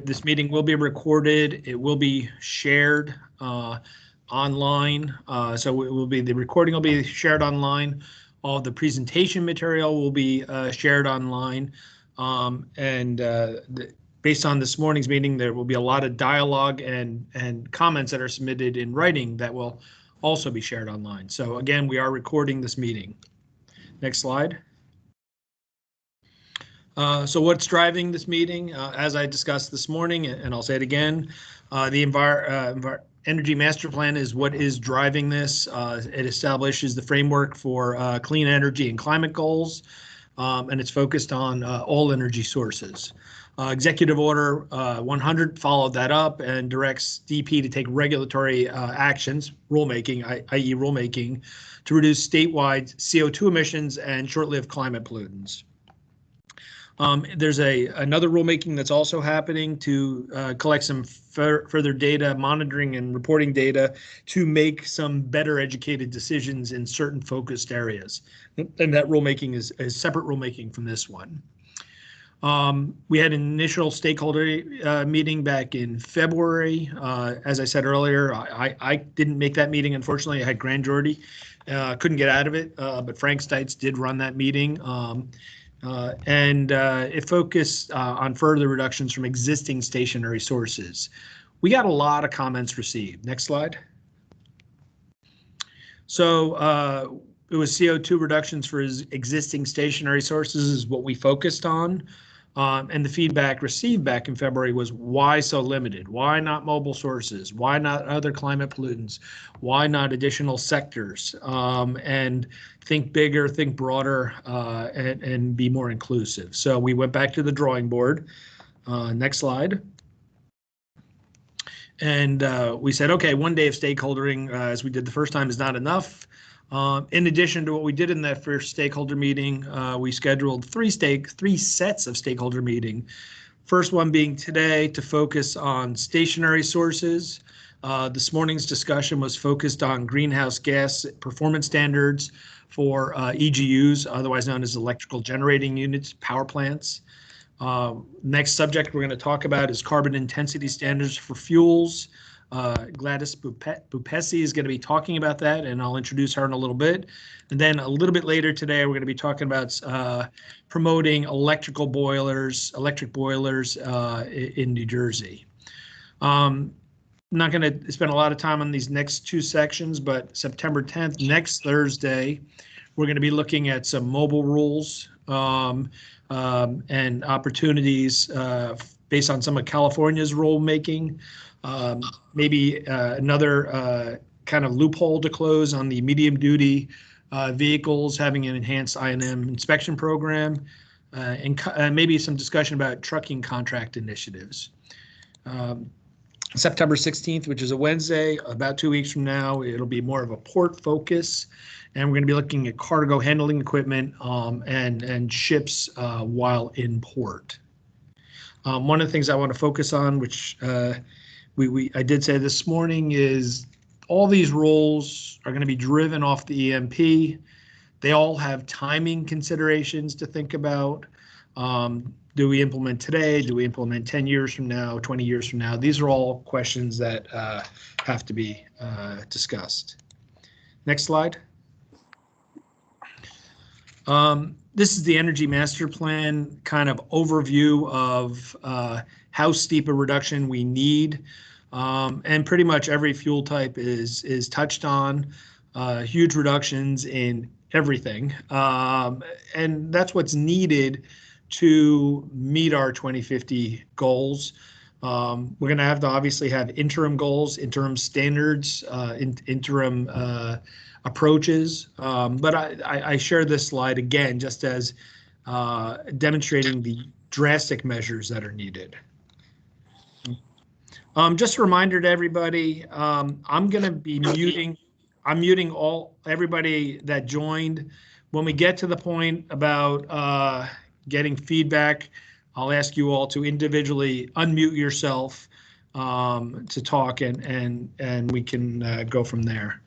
This meeting will be recorded. It will be shared online. So it will be, the recording will be shared online. All the presentation material will be shared online. Based on this morning's meeting, there will be a lot of dialogue and comments that are submitted in writing that will also be shared online. So again, we are recording this meeting. Next slide. So what's driving this meeting? As I discussed this morning, and I'll say it again, the Energy Master Plan is what is driving this. It establishes the framework for clean energy and climate goals, and it's focused on all energy sources. Executive Order 100 followed that up and directs DP to take regulatory actions, rulemaking, i.e. rulemaking, to reduce statewide CO2 emissions and short-lived climate pollutants. There's another rulemaking that's also happening to collect some further data, monitoring and reporting data to make some better educated decisions in certain focused areas. And that rulemaking is a separate rulemaking from this one. We had an initial stakeholder meeting back in February. As I said earlier, I didn't make that meeting, unfortunately. I had grandeur-ity, couldn't get out of it, but Frank Stites did run that meeting. It focused on further reductions from existing stationary sources. We got a lot of comments received. Next slide. So it was CO2 reductions for existing stationary sources is what we focused on. And the feedback received back in February was, why so limited? Why not mobile sources? Why not other climate pollutants? Why not additional sectors? And think bigger, think broader, and be more inclusive. So we went back to the drawing board. Next slide. And we said, okay, one day of stakeholdering, as we did the first time, is not enough. In addition to what we did in that first stakeholder meeting, we scheduled three sets of stakeholder meeting. First one being today to focus on stationary sources. This morning's discussion was focused on greenhouse gas performance standards for EGUs, otherwise known as electrical generating units, power plants. Next subject we're going to talk about is carbon intensity standards for fuels. Gladys Bupesi is going to be talking about that, and I'll introduce her in a little bit. And then a little bit later today, we're going to be talking about promoting electric boilers in New Jersey. I'm not going to spend a lot of time on these next two sections, but September 10th, next Thursday, we're going to be looking at some mobile rules and opportunities based on some of California's rulemaking. Maybe another kind of loophole to close on the medium duty vehicles having an enhanced I&M inspection program, and maybe some discussion about trucking contract initiatives. September 16th, which is a Wednesday, about 2 weeks from now, it'll be more of a port focus, and we're going to be looking at cargo handling equipment and ships while in port. One of the things I want to focus on, which I did say this morning, is all these rules are going to be driven off the EMP. They all have timing considerations to think about. Do we implement today? Do we implement 10 years from now, 20 years from now? These are all questions that have to be discussed. Next slide. This is the Energy Master Plan kind of overview of how steep a reduction we need. And pretty much every fuel type is touched on, huge reductions in everything. And that's what's needed to meet our 2050 goals. We're going to have to obviously have interim goals, interim standards, interim approaches. But I share this slide again just as demonstrating the drastic measures that are needed. Just a reminder to everybody, I'm going to be muting everybody that joined. When we get to the point about getting feedback, I'll ask you all to individually unmute yourself to talk, and we can go from there.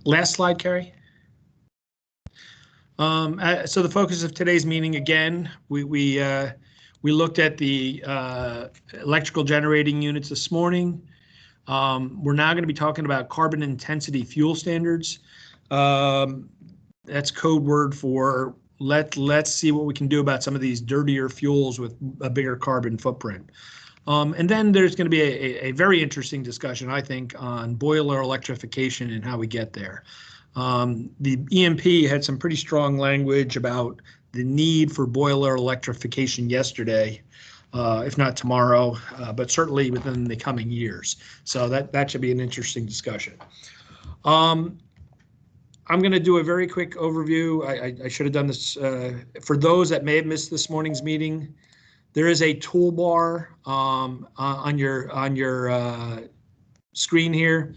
Last slide, Carrie. So the focus of today's meeting, again, we We looked at the electrical generating units this morning. We're now going to be talking about carbon intensity fuel standards. That's code word for let's see what we can do about some of these dirtier fuels with a bigger carbon footprint. And then there's going to be a very interesting discussion, I think, on boiler electrification and how we get there. The EMP had some pretty strong language about the need for boiler electrification yesterday, if not tomorrow, but certainly within the coming years. So that should be an interesting discussion. I'm going to do a very quick overview. I should have done this for those that may have missed this morning's meeting. There is a toolbar on your screen here.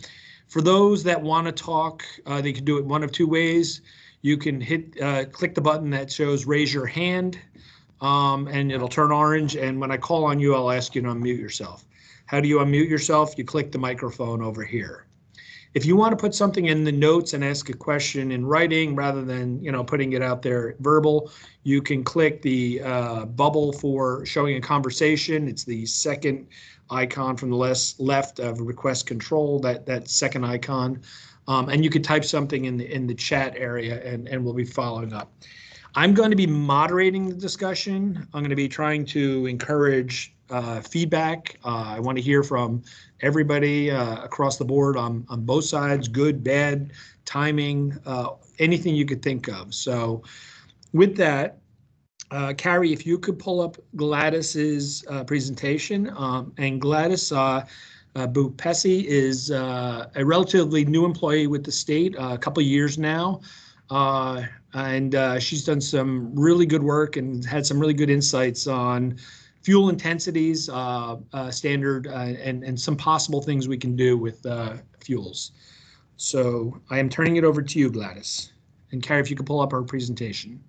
For those that want to talk, they can do it one of two ways. You can click the button that shows raise your hand, and it'll turn orange. And when I call on you, I'll ask you to unmute yourself. How do you unmute yourself? You click the microphone over here. If you want to put something in the notes and ask a question in writing rather than putting it out there verbal, you can click the bubble for showing a conversation. It's the second icon from the left of request control, that second icon, and you could type something in the chat area, and we'll be following up. I'm going to be moderating the discussion. I'm going to be trying to encourage feedback. I want to hear from everybody across the board on both sides, good, bad, timing, anything you could think of. So with that, Carrie, if you could pull up Gladys's presentation, and Gladys Bupesi is a relatively new employee with the state, a couple of years now. And she's done some really good work and had some really good insights on fuel intensities standard and some possible things we can do with fuels. So I am turning it over to you, Gladys. And Carrie, if you could pull up our presentation.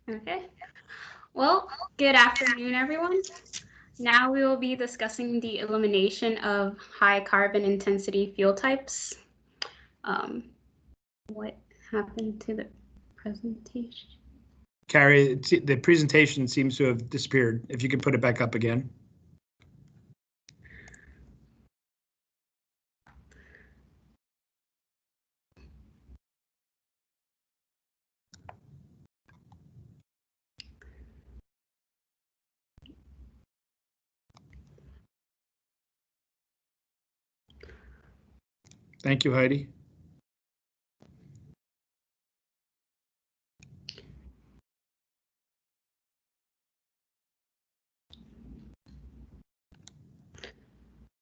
Okay. Well, good afternoon, everyone. Now we will be discussing the elimination of high carbon intensity fuel types. What happened to the presentation? Carrie, the presentation seems to have disappeared. If you could put it back up again. Thank you, Heidi.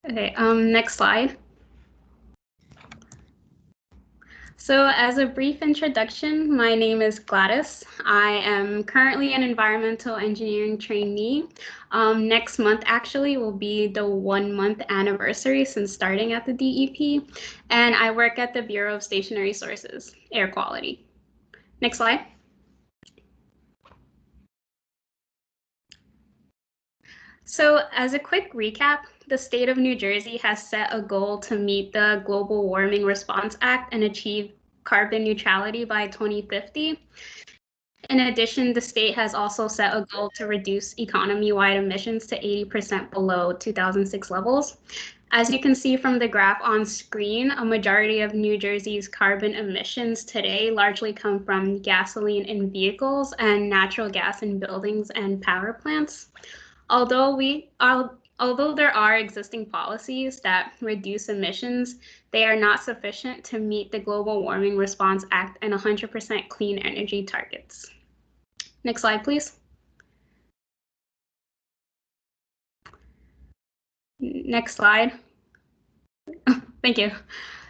Okay, next slide. So as a brief introduction, my name is Gladys. I am currently an environmental engineering trainee. Next month actually will be the 1 month anniversary since starting at the DEP, and I work at the Bureau of Stationary Sources, Air Quality. Next slide. So as a quick recap, the state of New Jersey has set a goal to meet the Global Warming Response Act and achieve carbon neutrality by 2050. In addition, the state has also set a goal to reduce economy-wide emissions to 80% below 2006 levels. As you can see from the graph on screen, a majority of New Jersey's carbon emissions today largely come from gasoline in vehicles and natural gas in buildings and power plants. Although there are existing policies that reduce emissions, they are not sufficient to meet the Global Warming Response Act and 100% clean energy targets. Next slide, please. Next slide. Thank you.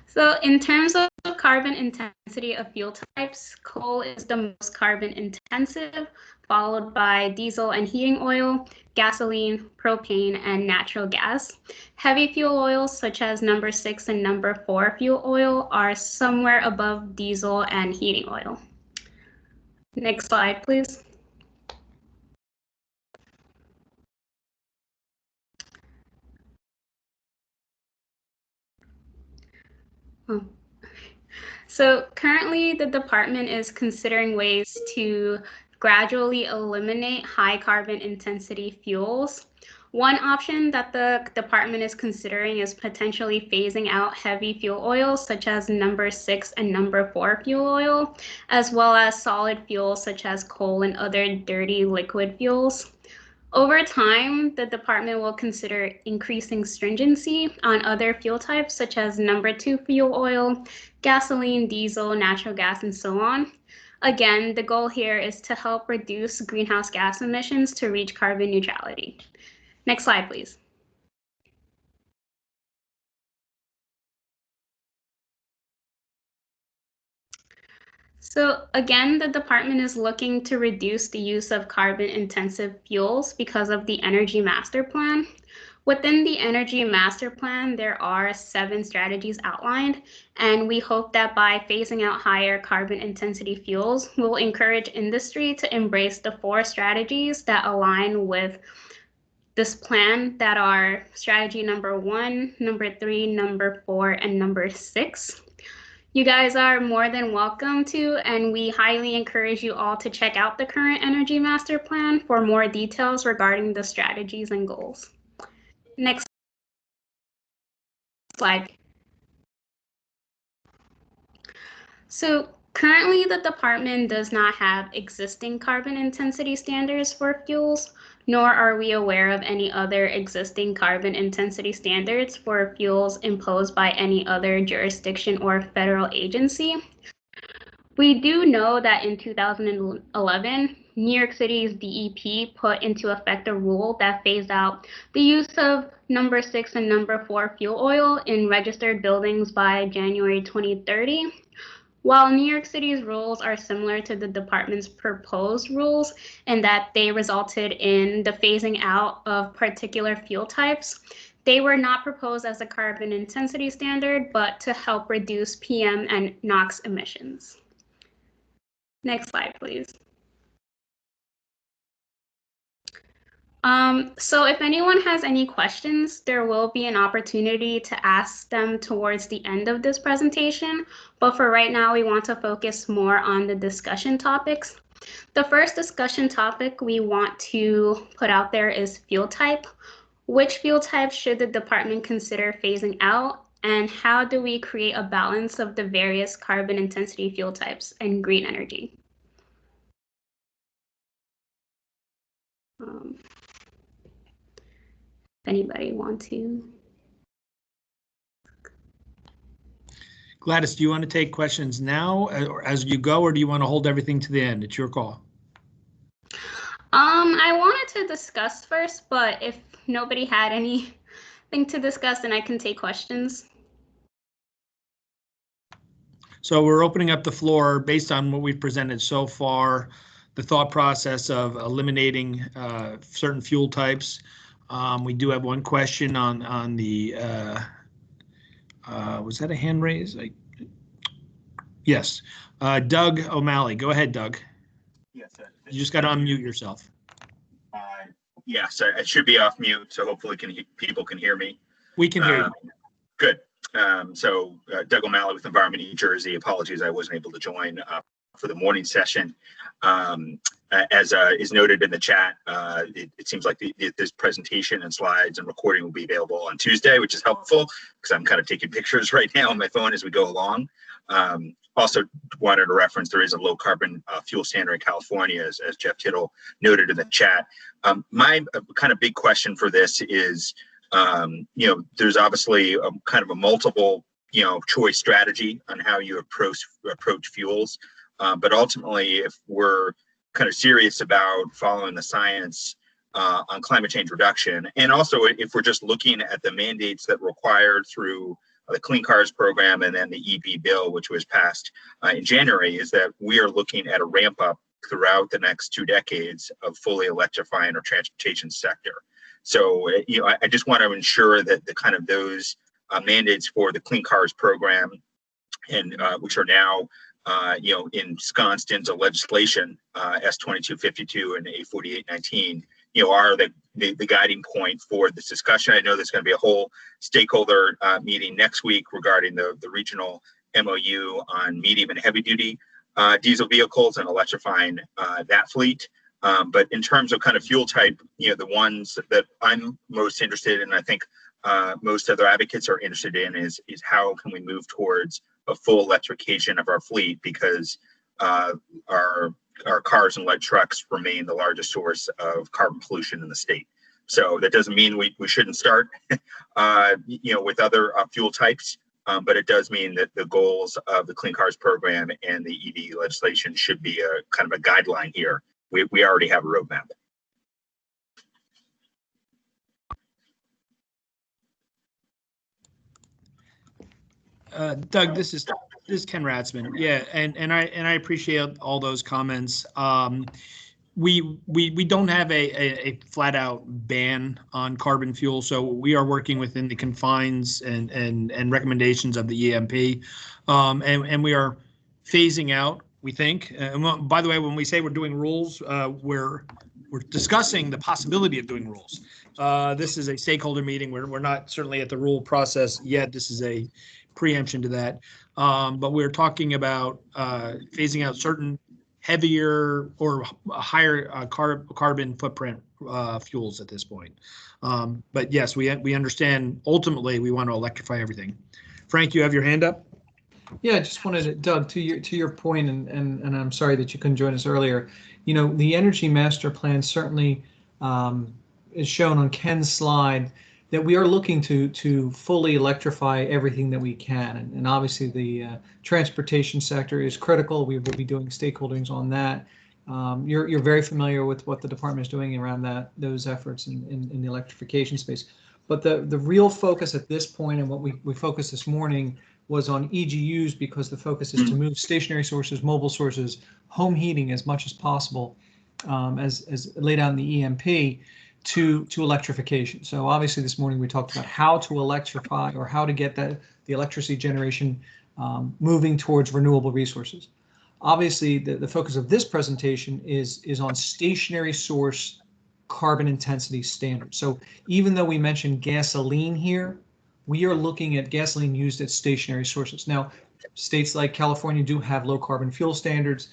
So in terms of carbon intensity of fuel types, coal is the most carbon intensive, followed by diesel and heating oil, gasoline, propane, and natural gas. Heavy fuel oils such as number 6 and number 4 fuel oil are somewhere above diesel and heating oil. Next slide, please. So currently the department is considering ways to gradually eliminate high carbon intensity fuels. One option that the department is considering is potentially phasing out heavy fuel oils such as number 6 and number 4 fuel oil, as well as solid fuels such as coal and other dirty liquid fuels. Over time, the department will consider increasing stringency on other fuel types such as number 2 fuel oil, gasoline, diesel, natural gas, and so on. Again, the goal here is to help reduce greenhouse gas emissions to reach carbon neutrality. Next slide, please. So again, the department is looking to reduce the use of carbon-intensive fuels because of the Energy Master Plan. Within the Energy Master Plan, there are 7 strategies outlined, and we hope that by phasing out higher carbon intensity fuels, we'll encourage industry to embrace the 4 strategies that align with this plan that are strategy number 1, number 3, number 4, and number 6. You guys are more than welcome to, and we highly encourage you all to check out the current Energy Master Plan for more details regarding the strategies and goals. Next slide. So currently the department does not have existing carbon intensity standards for fuels, nor are we aware of any other existing carbon intensity standards for fuels imposed by any other jurisdiction or federal agency. We do know that in 2011, New York City's DEP put into effect a rule that phased out the use of number 6 and number 4 fuel oil in registered buildings by January 2030. While New York City's rules are similar to the department's proposed rules in that they resulted in the phasing out of particular fuel types, they were not proposed as a carbon intensity standard, but to help reduce PM and NOx emissions. Next slide, please. So if anyone has any questions, there will be an opportunity to ask them towards the end of this presentation. But for right now, we want to focus more on the discussion topics. The first discussion topic we want to put out there is fuel type. Which fuel type should the department consider phasing out? And how do we create a balance of the various carbon intensity fuel types and green energy? If anybody want to. Gladys, do you want to take questions now or as you go, or do you want to hold everything to the end? It's your call. I wanted to discuss first, but if nobody had anything to discuss, then I can take questions. So we're opening up the floor based on what we've presented so far, the thought process of eliminating certain fuel types. We do have one question on the, was that a hand raise? Yes, Doug O'Malley. Go ahead, Doug. Yes, you just got to unmute yourself. Yes, I should be off mute, so hopefully people can hear me. We can hear you. Good. So Doug O'Malley with Environment New Jersey. Apologies, I wasn't able to join for the morning session. As is noted in the chat, it seems like this presentation and slides and recording will be available on Tuesday, which is helpful because I'm kind of taking pictures right now on my phone as we go along. Also wanted to reference there is a low carbon fuel standard in California, as Jeff Tittle noted in the chat. My kind of big question for this is, there's obviously kind of a multiple, choice strategy on how you approach fuels. But ultimately, if we're kind of serious about following the science on climate change reduction, and also if we're just looking at the mandates that were required through the Clean Cars program and then the EV bill, which was passed in January, is that we are looking at a ramp up throughout the next 2 decades of fully electrifying our transportation sector. So, I just want to ensure that the kind of those mandates for the Clean Cars program, and which are now ensconced into legislation, S2252 and A4819, are the guiding point for this discussion. I know there's going to be a whole stakeholder meeting next week regarding the regional MOU on medium and heavy duty diesel vehicles and electrifying that fleet. But in terms of kind of fuel type, the ones that I'm most interested in, I think most other advocates are interested in, is how can we move towards a full electrification of our fleet, because our cars and light trucks remain the largest source of carbon pollution in the state. So that doesn't mean we shouldn't start, with other fuel types, but it does mean that the goals of the Clean Cars program and the EV legislation should be a kind of a guideline here. We already have a roadmap. Doug, this is Ken Ratzman. Yeah, and I appreciate all those comments. We don't have a flat out ban on carbon fuel, so we are working within the confines and recommendations of the EMP, and we are phasing out, we think. By the way, when we say we're doing rules, we're discussing the possibility of doing rules. This is a stakeholder meeting. We're not certainly at the rule process yet. This is a preemption to that, but we're talking about phasing out certain heavier or higher carbon footprint fuels at this point. But yes, we understand ultimately we want to electrify everything. Frank, you have your hand up? Yeah, I just wanted to, Doug, to your point, and I'm sorry that you couldn't join us earlier. The Energy Master Plan certainly is shown on Ken's slide, that we are looking to fully electrify everything that we can. And obviously the transportation sector is critical. We will be doing stakeholdings on that. You're very familiar with what the department is doing around those efforts in the electrification space. But the real focus at this point, and what we focused this morning, was on EGUs, because the focus is to move stationary sources, mobile sources, home heating as much as possible, as laid out in the EMP, to electrification. So obviously this morning we talked about how to electrify, or how to get the electricity generation moving towards renewable resources. Obviously the focus of this presentation is on stationary source carbon intensity standards. So even though we mentioned gasoline here, we are looking at gasoline used at stationary sources. Now, states like California do have low carbon fuel standards.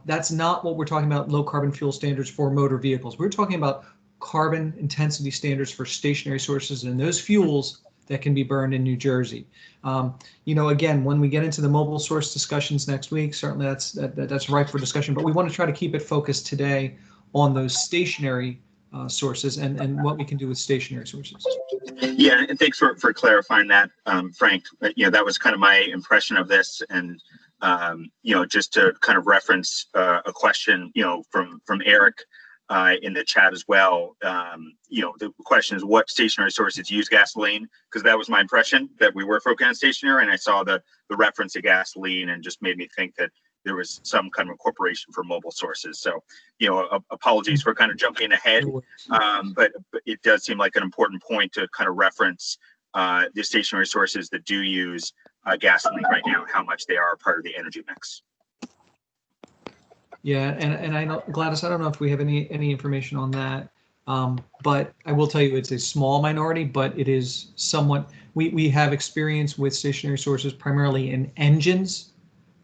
That's not what we're talking about, low carbon fuel standards for motor vehicles. We're talking about carbon intensity standards for stationary sources and those fuels that can be burned in New Jersey. Again, when we get into the mobile source discussions next week, certainly that's ripe for discussion, but we want to try to keep it focused today on those stationary sources and what we can do with stationary sources. Yeah, and thanks for clarifying that, Frank. That was kind of my impression of this, and just to kind of reference a question, from Eric in the chat as well. The question is, what stationary sources use gasoline? Because that was my impression, that we were focusing on stationary, and I saw the reference to gasoline and just made me think that there was some kind of incorporation for mobile sources. So, apologies for kind of jumping ahead, but it does seem like an important point to kind of reference the stationary sources that do use gasoline right now, how much they are part of the energy mix. Yeah, and I know, Gladys, I don't know if we have any information on that, but I will tell you it's a small minority, but it is somewhat. We have experience with stationary sources primarily in engines,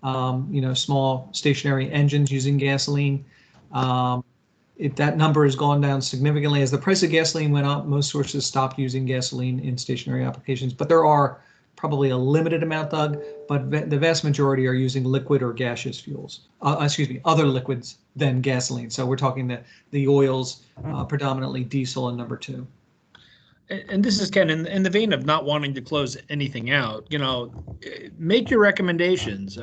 small stationary engines using gasoline. That number has gone down significantly as the price of gasoline went up. Most sources stopped using gasoline in stationary applications, but there are probably a limited amount, Doug, but the vast majority are using liquid or gaseous fuels, other liquids than gasoline. So we're talking the oils, predominantly diesel and number two. And this is Ken, in the vein of not wanting to close anything out, make your recommendations.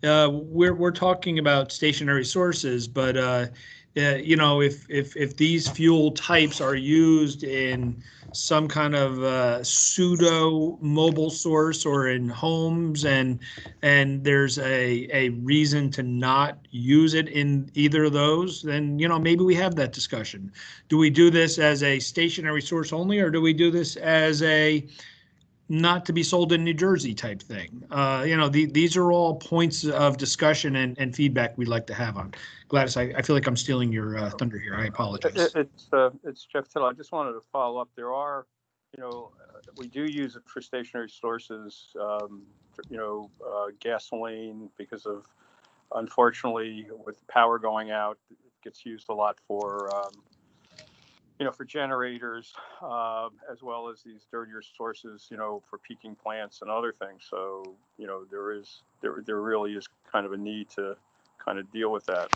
We're talking about stationary sources, but if these fuel types are used in some kind of pseudo mobile source or in homes, and there's a reason to not use it in either of those, then maybe we have that discussion. Do we do this as a stationary source only, or do we do this as a not to be sold in New Jersey type thing? These are all points of discussion and feedback we'd like to have on. Gladys, I feel like I'm stealing your thunder here. I apologize. It's Jeff Tittle. I just wanted to follow up. There are, we do use it for stationary sources, gasoline, because of, unfortunately, with power going out, it gets used a lot for, for generators, as well as these dirtier sources, for peaking plants and other things. So, there really is kind of a need to kind of deal with that.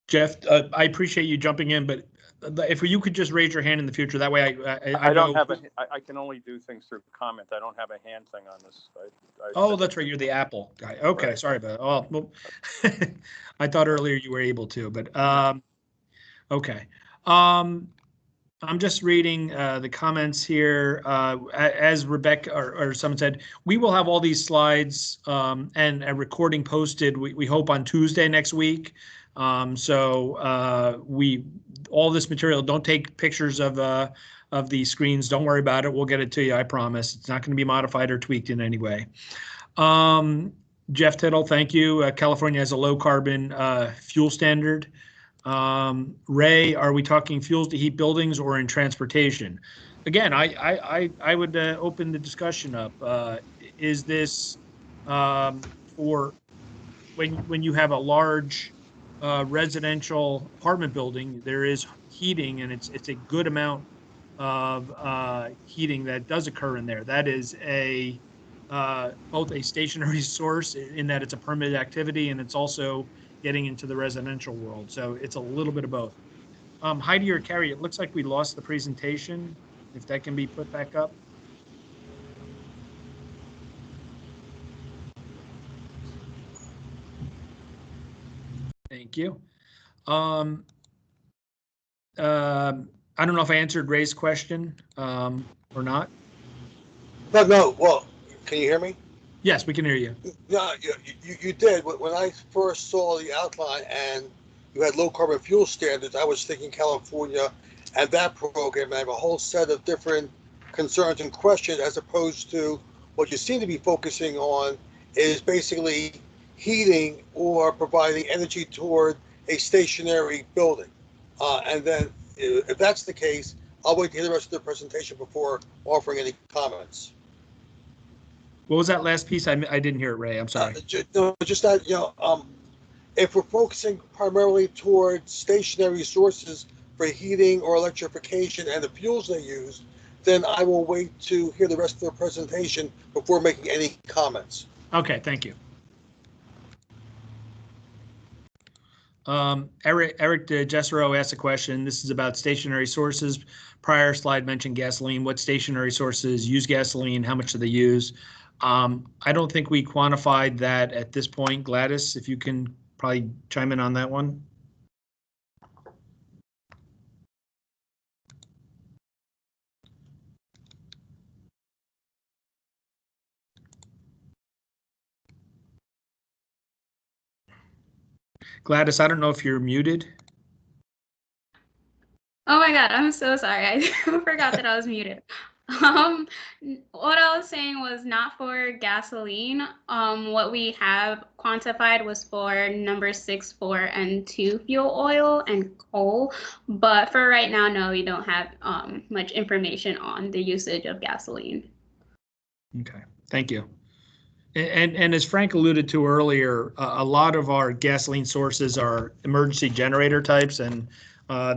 Jeff, I appreciate you jumping in, but if you could just raise your hand in the future, that way I don't have I can only do things through comment. I don't have a hand thing on this. Oh, that's right. You're the Apple guy. Okay, right. Sorry about that. Oh, well, I thought earlier you were able to, but okay. I'm just reading the comments here. As Rebecca or someone said, we will have all these slides and a recording posted, we hope, on Tuesday next week. All this material, don't take pictures of the screens. Don't worry about it. We'll get it to you. I promise. It's not going to be modified or tweaked in any way. Jeff Tittle, thank you. California has a low carbon fuel standard. Ray, are we talking fuels to heat buildings or in transportation? Again, I would open the discussion up. Is this for when you have a large residential apartment building? There is heating, and it's a good amount of heating that does occur in there. That is both a stationary source in that it's a permitted activity, and it's also getting into the residential world. So it's a little bit of both. Heidi or Carrie, it looks like we lost the presentation. If that can be put back up. Thank you. I don't know if I answered Ray's question or not. No. Well, can you hear me? Yes, we can hear you. No, you did. When I first saw the outline and you had low carbon fuel standards, I was thinking California and that program. And I have a whole set of different concerns and questions, as opposed to what you seem to be focusing on is basically heating or providing energy toward a stationary building. And then if that's the case, I'll wait to hear the rest of the presentation before offering any comments. What was that last piece? I didn't hear it, Ray. I'm sorry. Just that, if we're focusing primarily towards stationary sources for heating or electrification and the fuels they use, then I will wait to hear the rest of the presentation before making any comments. Okay, thank you. Eric DeGesero asked a question. This is about stationary sources. Prior slide mentioned gasoline. What stationary sources use gasoline? How much do they use? I don't think we quantified that at this point. Gladys, if you can probably chime in on that one. Gladys, I don't know if you're muted. Oh my God, I'm so sorry. I forgot that I was muted. What I was saying was not for gasoline. What we have quantified was for number 6, 4, and 2 fuel oil and coal. But for right now, no, we don't have much information on the usage of gasoline. Okay, thank you. And as Frank alluded to earlier, a lot of our gasoline sources are emergency generator types, and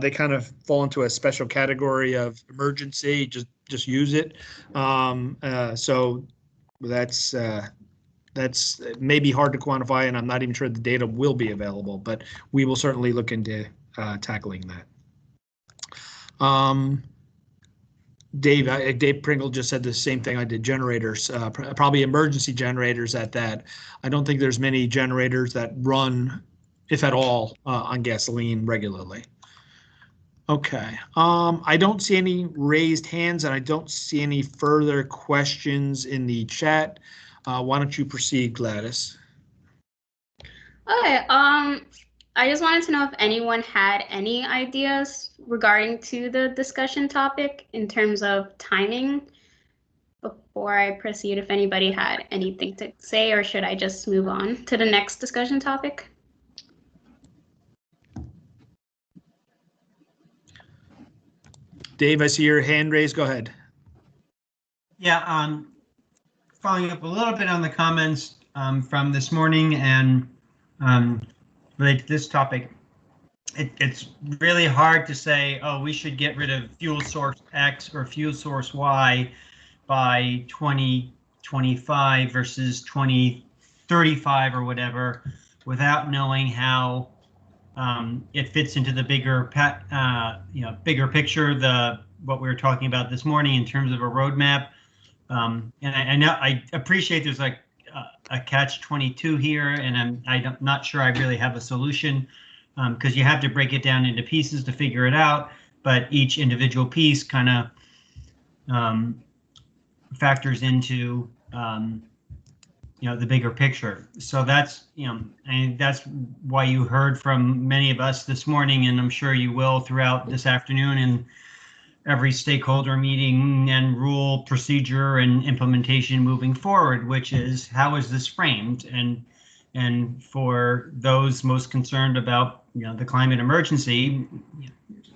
they kind of fall into a special category of emergency. Just use it. So that's maybe hard to quantify, and I'm not even sure the data will be available, but we will certainly look into tackling that. Dave Pringle just said the same thing I did. Generators, probably emergency generators at that. I don't think there's many generators that run, if at all, on gasoline regularly. Okay. I don't see any raised hands, and I don't see any further questions in the chat. Why don't you proceed, Gladys? Okay, I just wanted to know if anyone had any ideas regarding to the discussion topic in terms of timing before I proceed, if anybody had anything to say, or should I just move on to the next discussion topic? Dave, I see your hand raised. Go ahead. Yeah, following up a little bit on the comments from this morning and related to this topic, it's really hard to say, oh, we should get rid of fuel source X or fuel source Y by 2025 versus 2035 or whatever, without knowing how it fits into the bigger, bigger picture, what we were talking about this morning in terms of a roadmap. And I know I appreciate there's like a catch-22 here, and I'm not sure I really have a solution, because you have to break it down into pieces to figure it out, but each individual piece kind of factors into the bigger picture. So that's and that's why you heard from many of us this morning, and I'm sure you will throughout this afternoon and every stakeholder meeting and rule, procedure, and implementation moving forward, which is how is this framed? And for those most concerned about the climate emergency,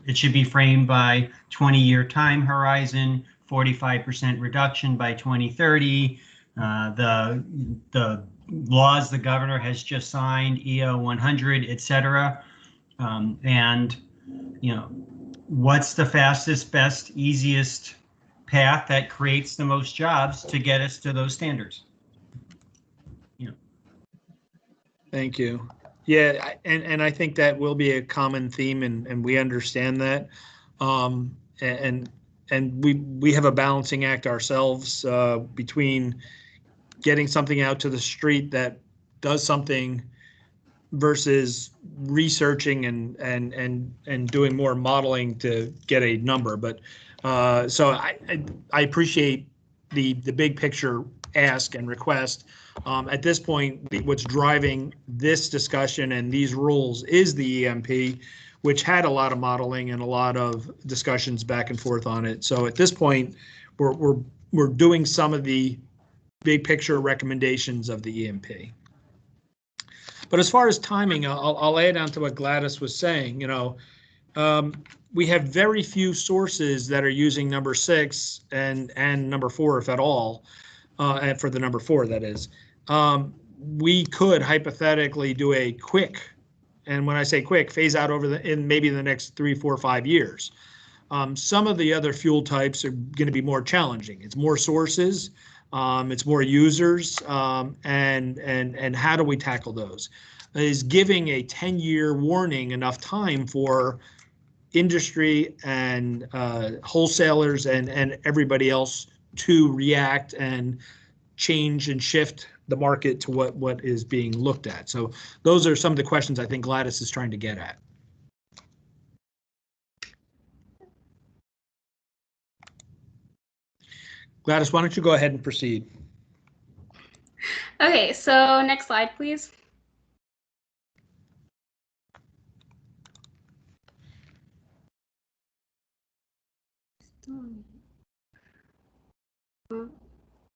it should be framed by 20-year time horizon, 45% reduction by 2030. The laws the governor has just signed, EO 100, etc. And what's the fastest, best, easiest path that creates the most jobs to get us to those standards? Thank you. Yeah, and I think that will be a common theme, and we understand that. And we have a balancing act ourselves between getting something out to the street that does something versus researching and doing more modeling to get a number. But so I appreciate the big picture ask and request. At this point, what's driving this discussion and these rules is the EMP, which had a lot of modeling and a lot of discussions back and forth on it. So at this point, we're doing some of the big picture recommendations of the EMP. But as far as timing, I'll add on to what Gladys was saying. We have very few sources that are using number 6 and number 4, if at all, and for the number 4, that is. We could hypothetically do a quick, and when I say quick, phase out in maybe the next 3, 4, 5 years. Some of the other fuel types are going to be more challenging. It's more sources. It's more users, and how do we tackle those? Is giving a 10-year warning enough time for industry and wholesalers and everybody else to react and change and shift the market to what is being looked at? So those are some of the questions I think Gladys is trying to get at. Gladys, why don't you go ahead and proceed? Okay, so next slide, please.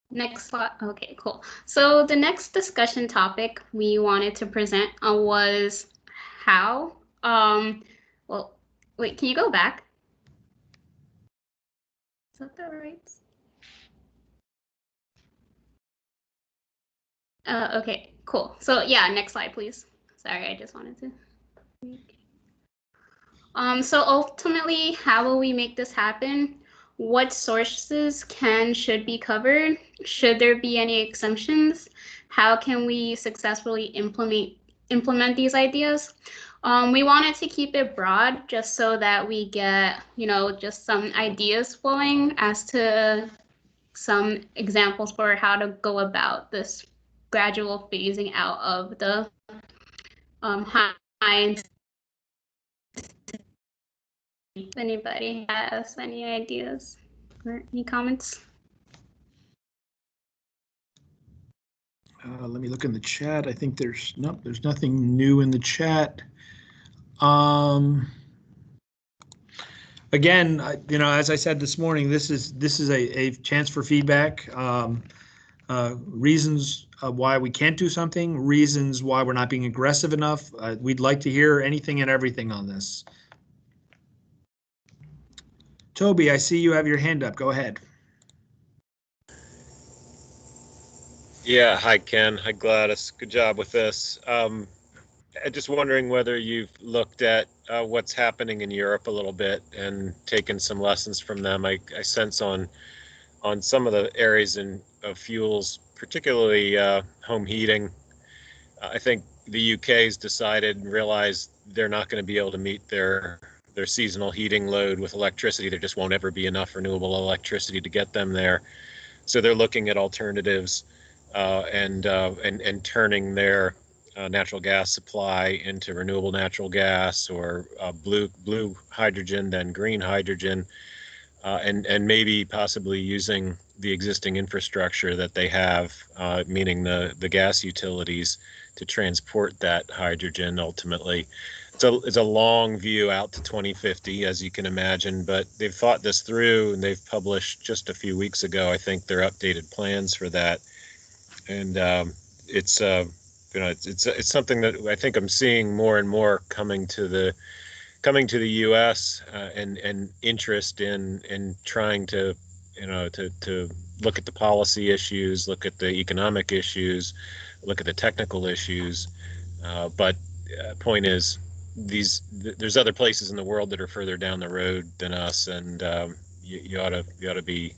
Next slide. Okay, cool. So the next discussion topic we wanted to present was how. Well, wait, can you go back? Is that the right? Okay, cool. So yeah, next slide, please. Sorry, I just wanted to. So ultimately, how will we make this happen? What sources should be covered? Should there be any exemptions? How can we successfully implement these ideas? We wanted to keep it broad just so that we get, just some ideas flowing as to some examples for how to go about this gradual phasing out of the high if anybody has any ideas or any comments. Let me look in the chat. I think there's nothing new in the chat. Again, as I said this morning, this is a chance for feedback. Reasons why we can't do something, reasons why we're not being aggressive enough. We'd like to hear anything and everything on this. Toby, I see you have your hand up. Go ahead. Yeah, hi Ken, hi Gladys. Good job with this. I'm just wondering whether you've looked at what's happening in Europe a little bit and taken some lessons from them. I sense on some of the areas of fuels, particularly home heating. I think the UK's decided and realized they're not going to be able to meet their seasonal heating load with electricity. There just won't ever be enough renewable electricity to get them there. So they're looking at alternatives and turning their natural gas supply into renewable natural gas or blue hydrogen, then green hydrogen, and maybe possibly using the existing infrastructure that they have, meaning the gas utilities, to transport that hydrogen ultimately. It's a long view out to 2050, as you can imagine, but they've thought this through and they've published just a few weeks ago, I think, their updated plans for that. And it's something that I think I'm seeing more and more coming to the U.S. And interest in trying to to look at the policy issues, look at the economic issues, look at the technical issues. But point is, there's other places in the world that are further down the road than us, and you ought to be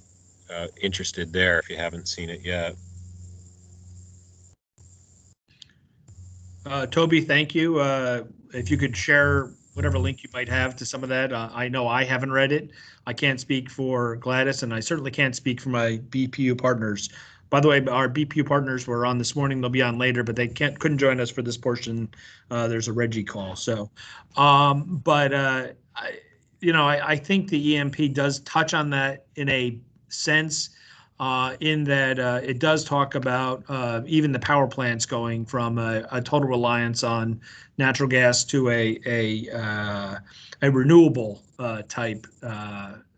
interested there if you haven't seen it yet. Toby, thank you. If you could share whatever link you might have to some of that. I know I haven't read it. I can't speak for Gladys, and I certainly can't speak for my BPU partners. By the way, our BPU partners were on this morning. They'll be on later, but they couldn't join us for this portion. There's a Reggie call. So, I think the EMP does touch on that in a sense. In that it does talk about even the power plants going from a total reliance on natural gas to a renewable type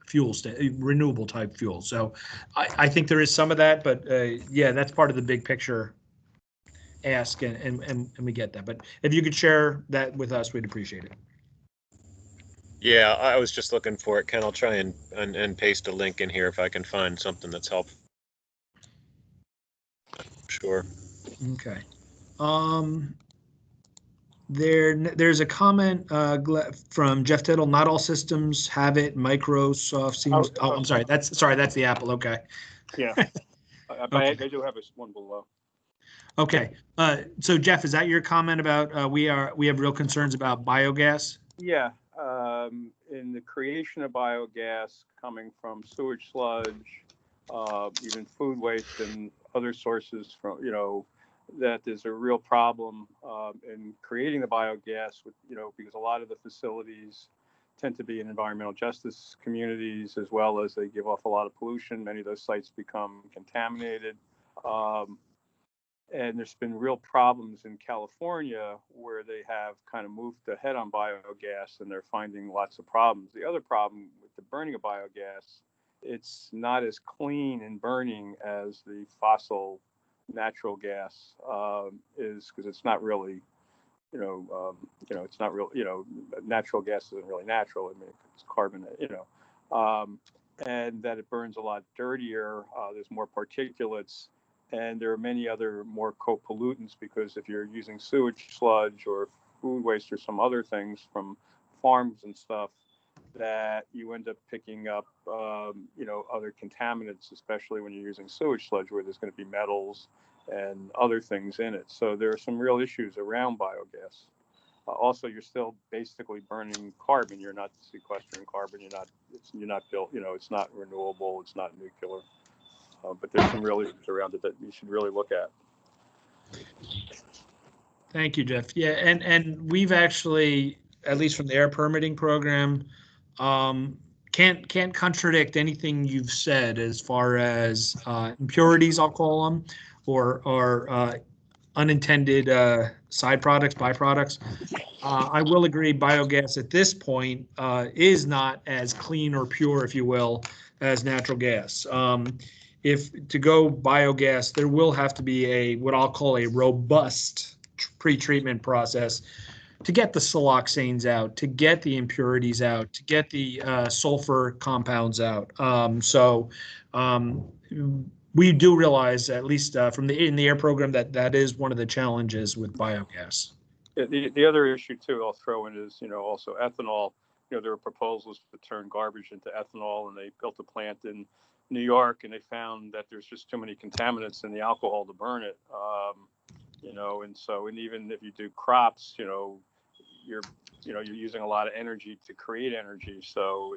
fuel, renewable type fuel. So I think there is some of that, but yeah, that's part of the big picture ask, and we get that. But if you could share that with us, we'd appreciate it. Yeah, I was just looking for it, Ken. I'll try and paste a link in here if I can find something that's helpful. Sure. Okay. There's a comment from Jeff Tittle. Not all systems have it. Microsoft seems. Oh, I'm sorry. That's the Apple. Okay. Yeah. Okay. I do have one below. Okay. So Jeff, is that your comment about we have real concerns about biogas? Yeah. In the creation of biogas coming from sewage sludge, even food waste and other sources from, that there's a real problem in creating the biogas with, because a lot of the facilities tend to be in environmental justice communities, as well as they give off a lot of pollution. Many of those sites become contaminated. And there's been real problems in California where they have kind of moved ahead on biogas and they're finding lots of problems. The other problem with the burning of biogas, it's not as clean in burning as the fossil natural gas is, because it's not really, it's not real, natural gas isn't really natural. I mean, it's carbon, and that it burns a lot dirtier. There's more particulates. And there are many other more co-pollutants, because if you're using sewage sludge or food waste or some other things from farms and stuff, that you end up picking up, other contaminants, especially when you're using sewage sludge, where there's going to be metals and other things in it. So there are some real issues around biogas. Also, you're still basically burning carbon. You're not sequestering carbon. You're not built. It's not renewable. It's not nuclear. But there's some real issues around it that you should really look at. Thank you, Jeff. Yeah, and we've actually, at least from the air permitting program, Can't contradict anything you've said as far as impurities, I'll call them, or unintended side products, byproducts. I will agree biogas at this point is not as clean or pure, if you will, as natural gas. If to go biogas, there will have to be a what I'll call a robust pre-treatment process to get the siloxanes out, to get the impurities out, to get the sulfur compounds out. We do realize, at least from the in the air program, that is one of the challenges with biogas. The other issue too I'll throw in is, also ethanol. There were proposals to turn garbage into ethanol, and they built a plant in New York, and they found that there's just too many contaminants in the alcohol to burn it. And even if you do crops, you're using a lot of energy to create energy. So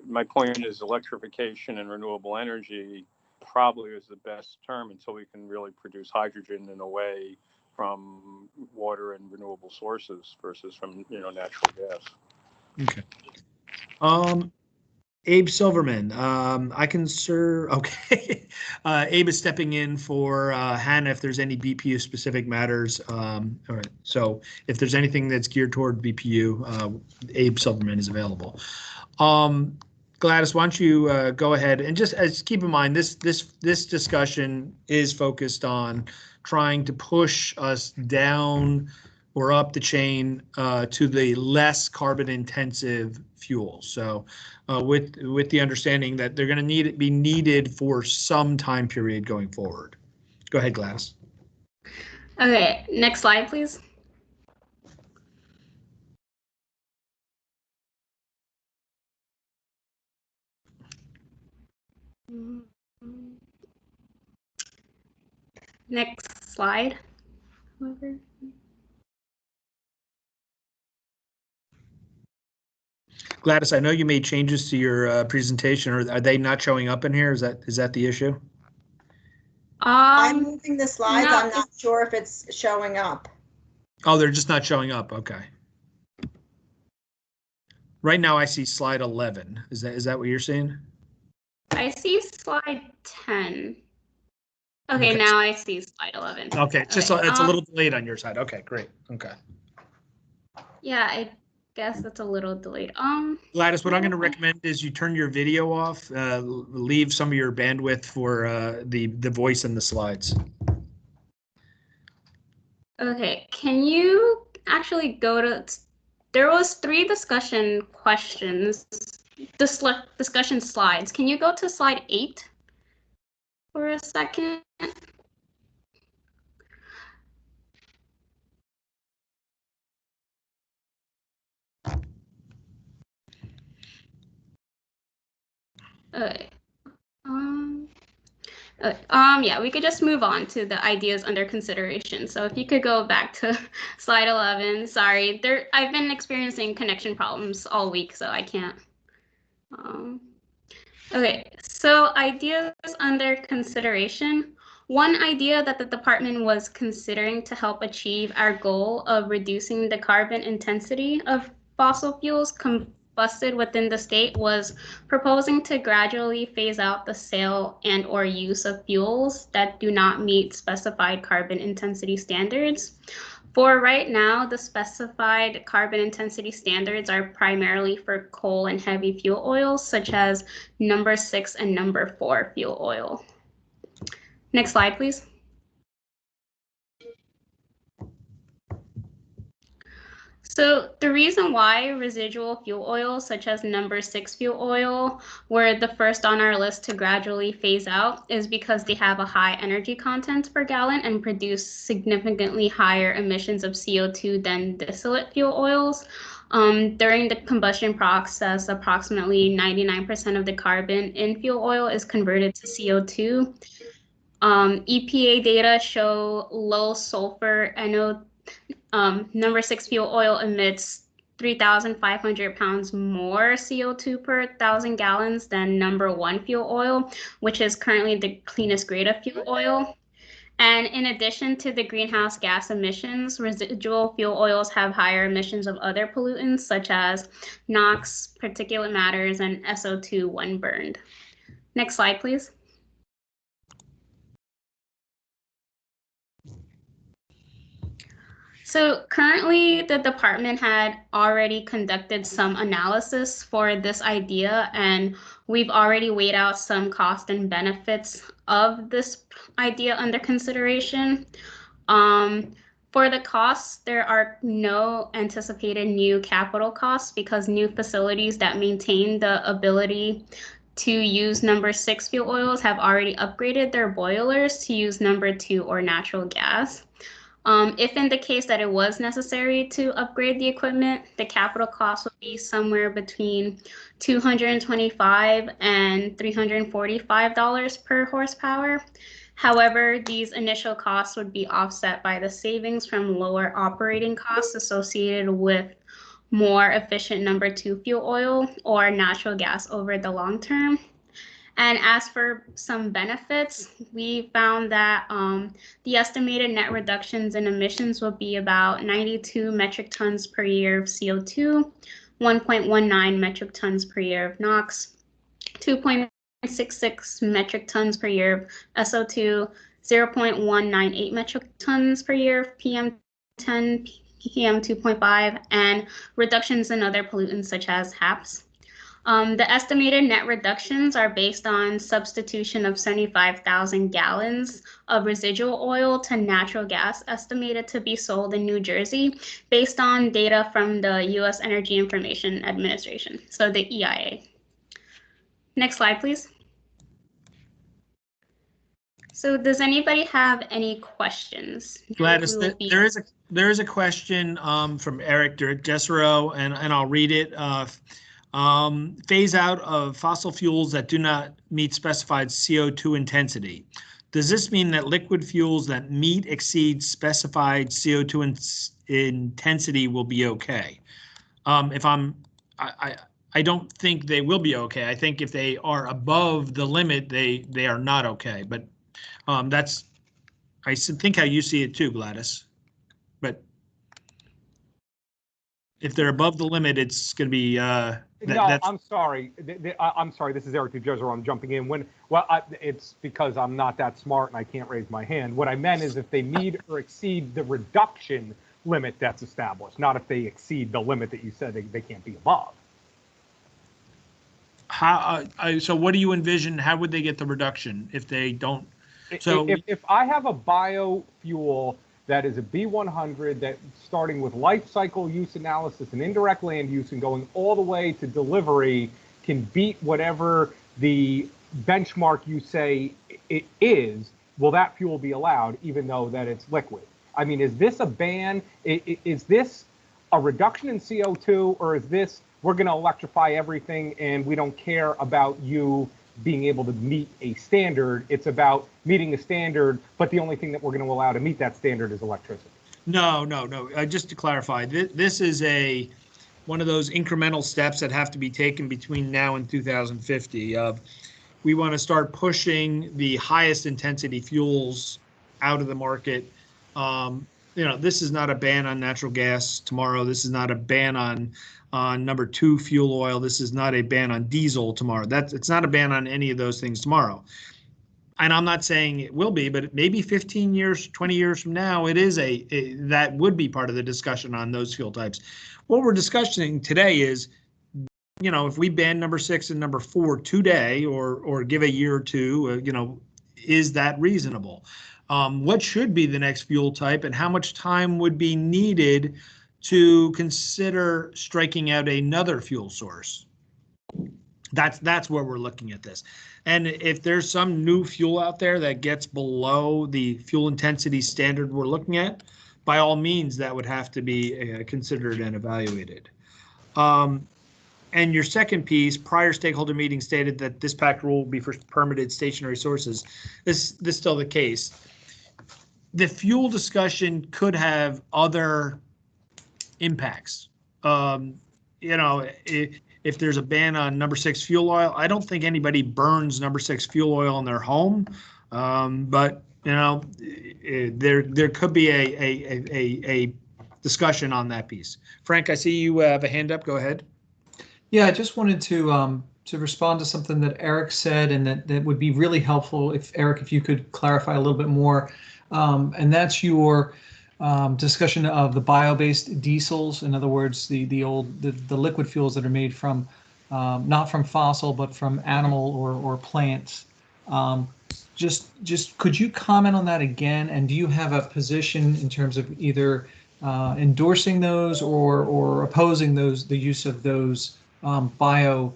my point is electrification and renewable energy probably is the best term until we can really produce hydrogen in a way from water and renewable sources versus from natural gas. Okay. Abe Silverman, I can serve. Okay. Abe is stepping in for Hannah if there's any BPU specific matters. All right. So if there's anything that's geared toward BPU, Abe Silverman is available. Gladys, why don't you go ahead and just keep in mind this discussion is focused on trying to push us down or up the chain to the less carbon intensive fuels. So with the understanding that they're going to be needed for some time period going forward. Go ahead, Gladys. Okay, next slide, please. Next slide. Gladys, I know you made changes to your presentation. Are they not showing up in here? Is that the issue? I'm moving the slides. no, I'm not sure if it's showing up. Oh, they're just not showing up. Okay. Right now I see slide 11. Is that what you're seeing? I see slide 10. Okay, now I see slide 11. Okay, it's a little delayed on your side. Okay, great. Okay. Yeah, I guess that's a little delayed. Gladys, what I'm going to recommend is you turn your video off, leave some of your bandwidth for the voice and the slides. Okay, can you actually go to, there was 3 discussion questions, discussion slides. Can you go to slide 8 for a second? Okay. Yeah, we could just move on to the ideas under consideration. So if you could go back to slide 11. Sorry, I've been experiencing connection problems all week, so I can't. Okay, so ideas under consideration. One idea that the department was considering to help achieve our goal of reducing the carbon intensity of fossil fuels combusted within the state was proposing to gradually phase out the sale and or use of fuels that do not meet specified carbon intensity standards. For right now, the specified carbon intensity standards are primarily for coal and heavy fuel oils, such as number 6 and number 4 fuel oil. Next slide, please. So the reason why residual fuel oils, such as number 6 fuel oil, were the first on our list to gradually phase out is because they have a high energy content per gallon and produce significantly higher emissions of CO2 than distillate fuel oils. During the combustion process, approximately 99% of the carbon in fuel oil is converted to CO2. EPA data show low sulfur anode. Number 6 fuel oil emits 3,500 pounds more CO2 per 1,000 gallons than number 1 fuel oil, which is currently the cleanest grade of fuel oil. And in addition to the greenhouse gas emissions, residual fuel oils have higher emissions of other pollutants such as NOx, particulate matters, and SO2 when burned. Next slide, please. So currently, the department had already conducted some analysis for this idea, and we've already weighed out some cost and benefits of this idea under consideration. For the costs, there are no anticipated new capital costs because new facilities that maintain the ability to use number 6 fuel oils have already upgraded their boilers to use number 2 or natural gas. If in the case that it was necessary to upgrade the equipment, the capital cost would be somewhere between $225 and $345 per horsepower. However, these initial costs would be offset by the savings from lower operating costs associated with more efficient number 2 fuel oil or natural gas over the long term. And as for some benefits, we found that the estimated net reductions in emissions will be about 92 metric tons per year of CO2, 1.19 metric tons per year of NOx, 2.66 metric tons per year of SO2, 0.198 metric tons per year of PM10, PM2.5, and reductions in other pollutants such as HAPs. The estimated net reductions are based on substitution of 75,000 gallons of residual oil to natural gas estimated to be sold in New Jersey based on data from the U.S. Energy Information Administration, so the EIA. Next slide, please. So does anybody have any questions? Gladys, there is a question from Eric Desero, and I'll read it. Phase out of fossil fuels that do not meet specified CO2 intensity. Does this mean that liquid fuels that exceed specified CO2 intensity will be okay? I don't think they will be okay. I think if they are above the limit, they are not okay. But that's, I think how you see it too, Gladys. But if they're above the limit, it's going to be. I'm sorry. I'm sorry. This is Eric DeJezero. I'm jumping in. It's because I'm not that smart and I can't raise my hand. What I meant is if they meet or exceed the reduction limit that's established, not if they exceed the limit that you said they can't be above. So what do you envision? How would they get the reduction if they don't? So if I have a biofuel that is a B100 that starting with life cycle use analysis and indirect land use and going all the way to delivery can beat whatever the benchmark you say it is, will that fuel be allowed even though that it's liquid? I mean, is this a ban? Is this a reduction in CO2, or is this we're going to electrify everything and we don't care about you being able to meet a standard? It's about meeting a standard, but the only thing that we're going to allow to meet that standard is electricity. No. Just to clarify, this is one of those incremental steps that have to be taken between now and 2050. We want to start pushing the highest intensity fuels out of the market. This is not a ban on natural gas tomorrow. This is not a ban on number 2 fuel oil. This is not a ban on diesel tomorrow. It's not a ban on any of those things tomorrow. And I'm not saying it will be, but maybe 15 years, 20 years from now, it is that would be part of the discussion on those fuel types. What we're discussing today is, if we ban number 6 and number 4 today, or give a year or two, is that reasonable? What should be the next fuel type, and how much time would be needed to consider striking out another fuel source? That's where we're looking at this. And if there's some new fuel out there that gets below the fuel intensity standard we're looking at, by all means, that would have to be considered and evaluated. And your second piece, prior stakeholder meeting stated that this PACT rule will be for permitted stationary sources. This is still the case. The fuel discussion could have other impacts. If there's a ban on number 6 fuel oil, I don't think anybody burns number 6 fuel oil in their home. But you know, there could be a discussion on that piece. Frank, I see you have a hand up. Go ahead. Yeah, I just wanted to respond to something that Eric said, and that would be really helpful if Eric, if you could clarify a little bit more, and that's your discussion of the bio-based diesels. In other words, the liquid fuels that are made from not from fossil but from animal or plants. Just could you comment on that again? And do you have a position in terms of either endorsing those or opposing the use of those bio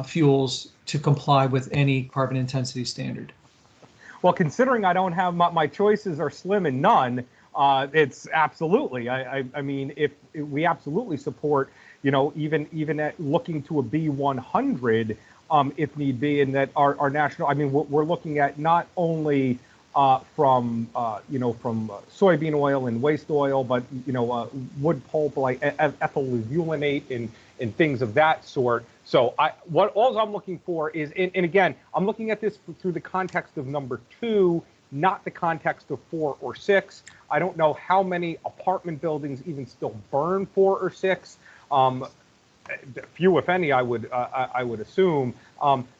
fuels to comply with any carbon intensity standard? Well, considering I don't have my choices are slim and none, it's absolutely. I mean, if we absolutely support, you know, even at looking to a B100 if need be, and that our national. I mean, we're looking at not only from soybean oil and waste oil, but wood pulp like ethyl luvulinate and things of that sort. So all I'm looking for is, and again, I'm looking at this through the context of number 2, not the context of 4 or 6. I don't know how many apartment buildings even still burn 4 or 6. Few, if any, I would assume.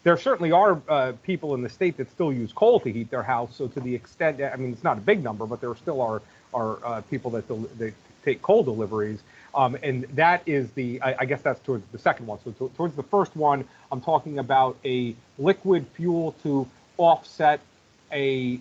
There certainly are people in the state that still use coal to heat their house. So to the extent, I mean, it's not a big number, but there still are people that take coal deliveries. And that is I guess that's towards the second one. So towards the first one, I'm talking about a liquid fuel to offset a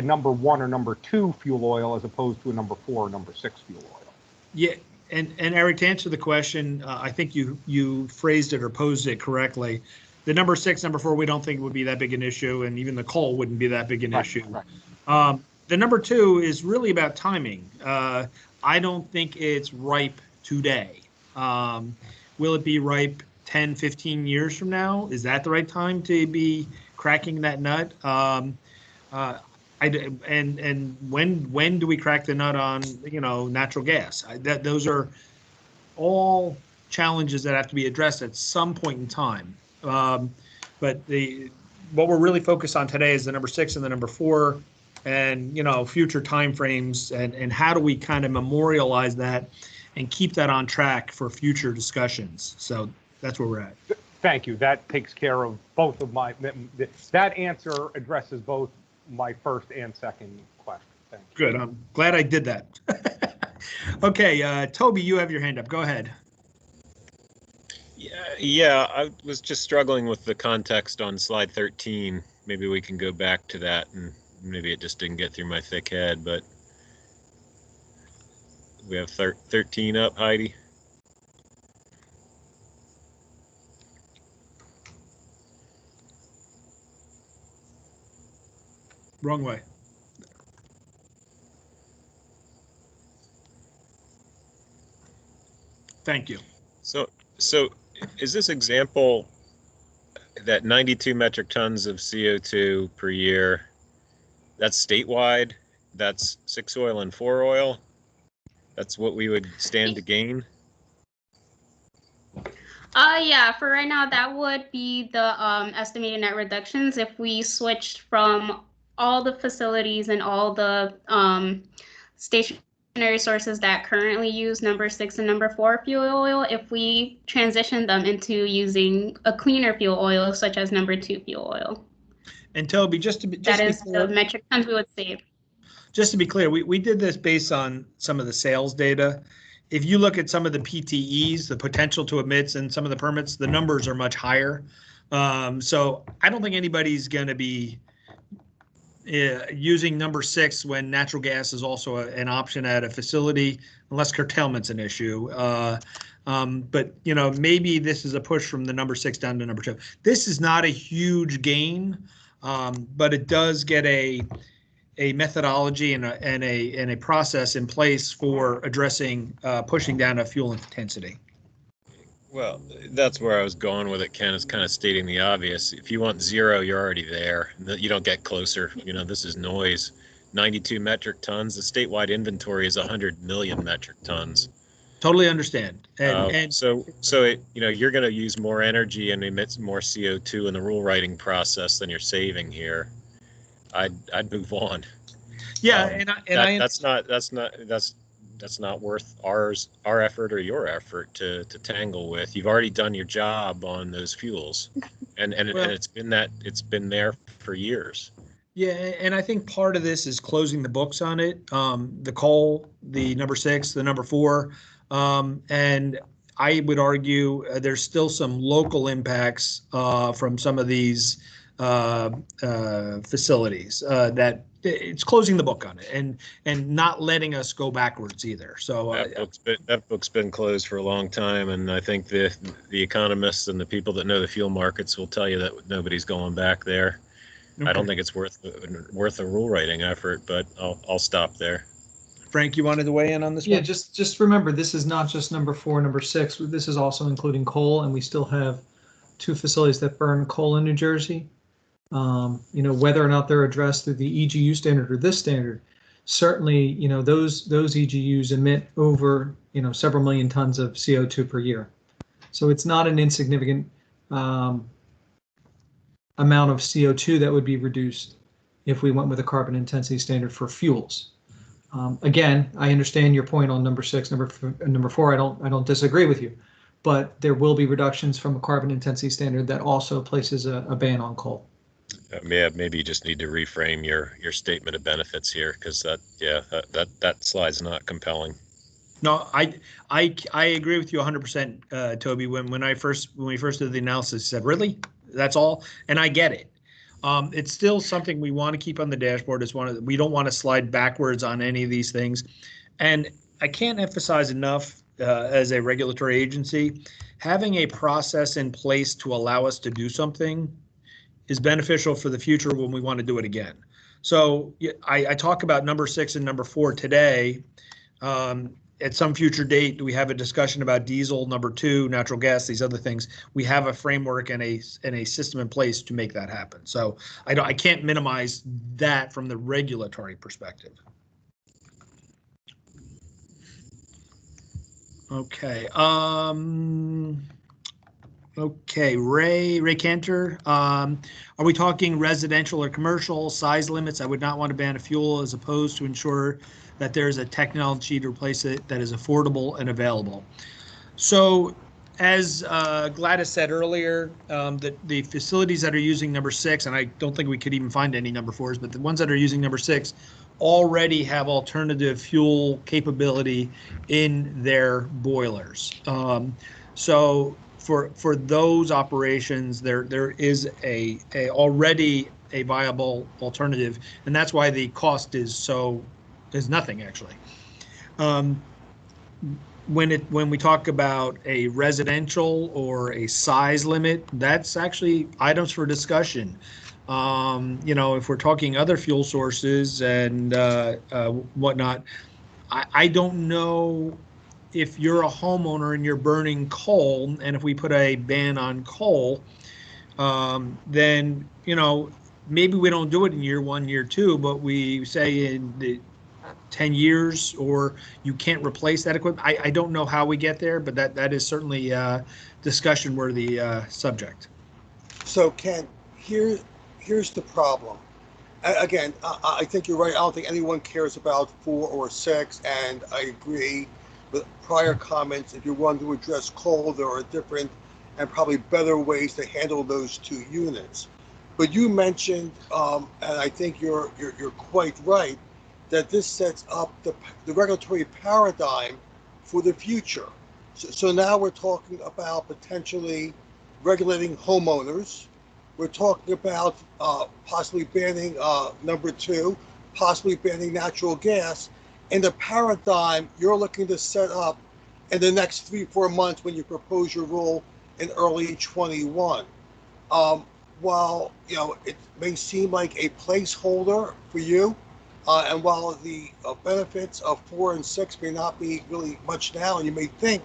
number 1 or number 2 fuel oil as opposed to a number 4 or number 6 fuel oil. Yeah. And Eric, to answer the question, I think you phrased it or posed it correctly. The number 6, number 4, we don't think would be that big an issue, and even the coal wouldn't be that big an issue. Right. The number 2 is really about timing. I don't think it's ripe today. Will it be ripe 10, 15 years from now? Is that the right time to be cracking that nut? And when do we crack the nut on natural gas? Those are all challenges that have to be addressed at some point in time. But what we're really focused on today is the number 6 and the number 4, and future timeframes, and how do we kind of memorialize that and keep that on track for future discussions. So that's where we're at. Thank you. That takes care of both of that answer addresses both my first and second question. Thank you. Good. I'm glad I did that. Okay, Toby, you have your hand up. Go ahead. Yeah, I was just struggling with the context on slide 13. Maybe we can go back to that, and maybe it just didn't get through my thick head, but we have 13 up, Heidi. Wrong way. Thank you. So is this example that 92 metric tons of CO2 per year, that's statewide, that's 6 oil and 4 oil? That's what we would stand to gain? Yeah, for right now, that would be the estimated net reductions if we switched from all the facilities and all the stationary sources that currently use number 6 and number 4 fuel oil, if we transition them into using a cleaner fuel oil, such as number 2 fuel oil. And Toby, that is the metric tons we would save. Just to be clear, we did this based on some of the sales data. If you look at some of the PTEs, the potential to emits, and some of the permits, the numbers are much higher. So I don't think anybody's going to be using number 6 when natural gas is also an option at a facility, unless curtailment's an issue. But maybe this is a push from the number 6 down to number 2. This is not a huge gain, but it does get a methodology and a process in place for addressing pushing down a fuel intensity. Well, that's where I was going with it, Ken, is kind of stating the obvious. If you want 0, you're already there. You don't get closer. This is noise. 92 metric tons. The statewide inventory is 100 million metric tons. Totally understand. So you're going to use more energy and emit more CO2 in the rule writing process than you're saving here. I'd move on. Yeah, that's not worth our effort or your effort to tangle with. You've already done your job on those fuels, and it's been there for years. Yeah, and I think part of this is closing the books on it. The coal, the number 6, the number 4, and I would argue there's still some local impacts from some of these facilities that it's closing the book on it and not letting us go backwards either. So that book's been closed for a long time, and I think the economists and the people that know the fuel markets will tell you that nobody's going back there. Okay. I don't think it's worth a rule writing effort, but I'll stop there. Frank, you wanted to weigh in on this one? Yeah, just remember, this is not just number 4, number 6. This is also including coal, and we still have 2 facilities that burn coal in New Jersey. Whether or not they're addressed through the EGU standard or this standard, certainly, those EGUs emit over, several million tons of CO2 per year. So it's not an insignificant amount of CO2 that would be reduced if we went with a carbon intensity standard for fuels. Again, I understand your point on number 6, number 4. I don't disagree with you, but there will be reductions from a carbon intensity standard that also places a ban on coal. Maybe you just need to reframe your statement of benefits here, because that slide's not compelling. No, I agree with you 100%, Toby. When we first did the analysis, I said, really? That's all? And I get it. It's still something we want to keep on the dashboard. We don't want to slide backwards on any of these things. And I can't emphasize enough as a regulatory agency, having a process in place to allow us to do something is beneficial for the future when we want to do it again. So I talk about number 6 and number 4 today. At some future date, we have a discussion about diesel, number 2, natural gas, these other things. We have a framework and a system in place to make that happen. So I can't minimize that from the regulatory perspective. Okay. Okay, Ray Cantor, are we talking residential or commercial size limits? I would not want to ban a fuel as opposed to ensure that there's a technology to replace it that is affordable and available. So as Gladys said earlier, the facilities that are using number 6, and I don't think we could even find any number 4s, but the ones that are using number 6 already have alternative fuel capability in their boilers. So for those operations, there is already a viable alternative, and that's why the cost is nothing actually. When we talk about a residential or a size limit, that's actually items for discussion. If we're talking other fuel sources and whatnot, I don't know if you're a homeowner and you're burning coal, and if we put a ban on coal, then, maybe we don't do it in year 1, year 2, but we say in the 10 years, or you can't replace that equipment. I don't know how we get there, but that is certainly a discussion worthy subject. So Ken, here's the problem. Again, I think you're right. I don't think anyone cares about 4 or 6, and I agree with prior comments. If you want to address coal, there are different and probably better ways to handle those 2 units. But you mentioned, and I think you're quite right, that this sets up the regulatory paradigm for the future. So now we're talking about potentially regulating homeowners. We're talking about possibly banning number 2, possibly banning natural gas. And the paradigm you're looking to set up in the next 3-4 months when you propose your rule in early 21. While it may seem like a placeholder for you, and while the benefits of 4 and 6 may not be really much now, and you may think,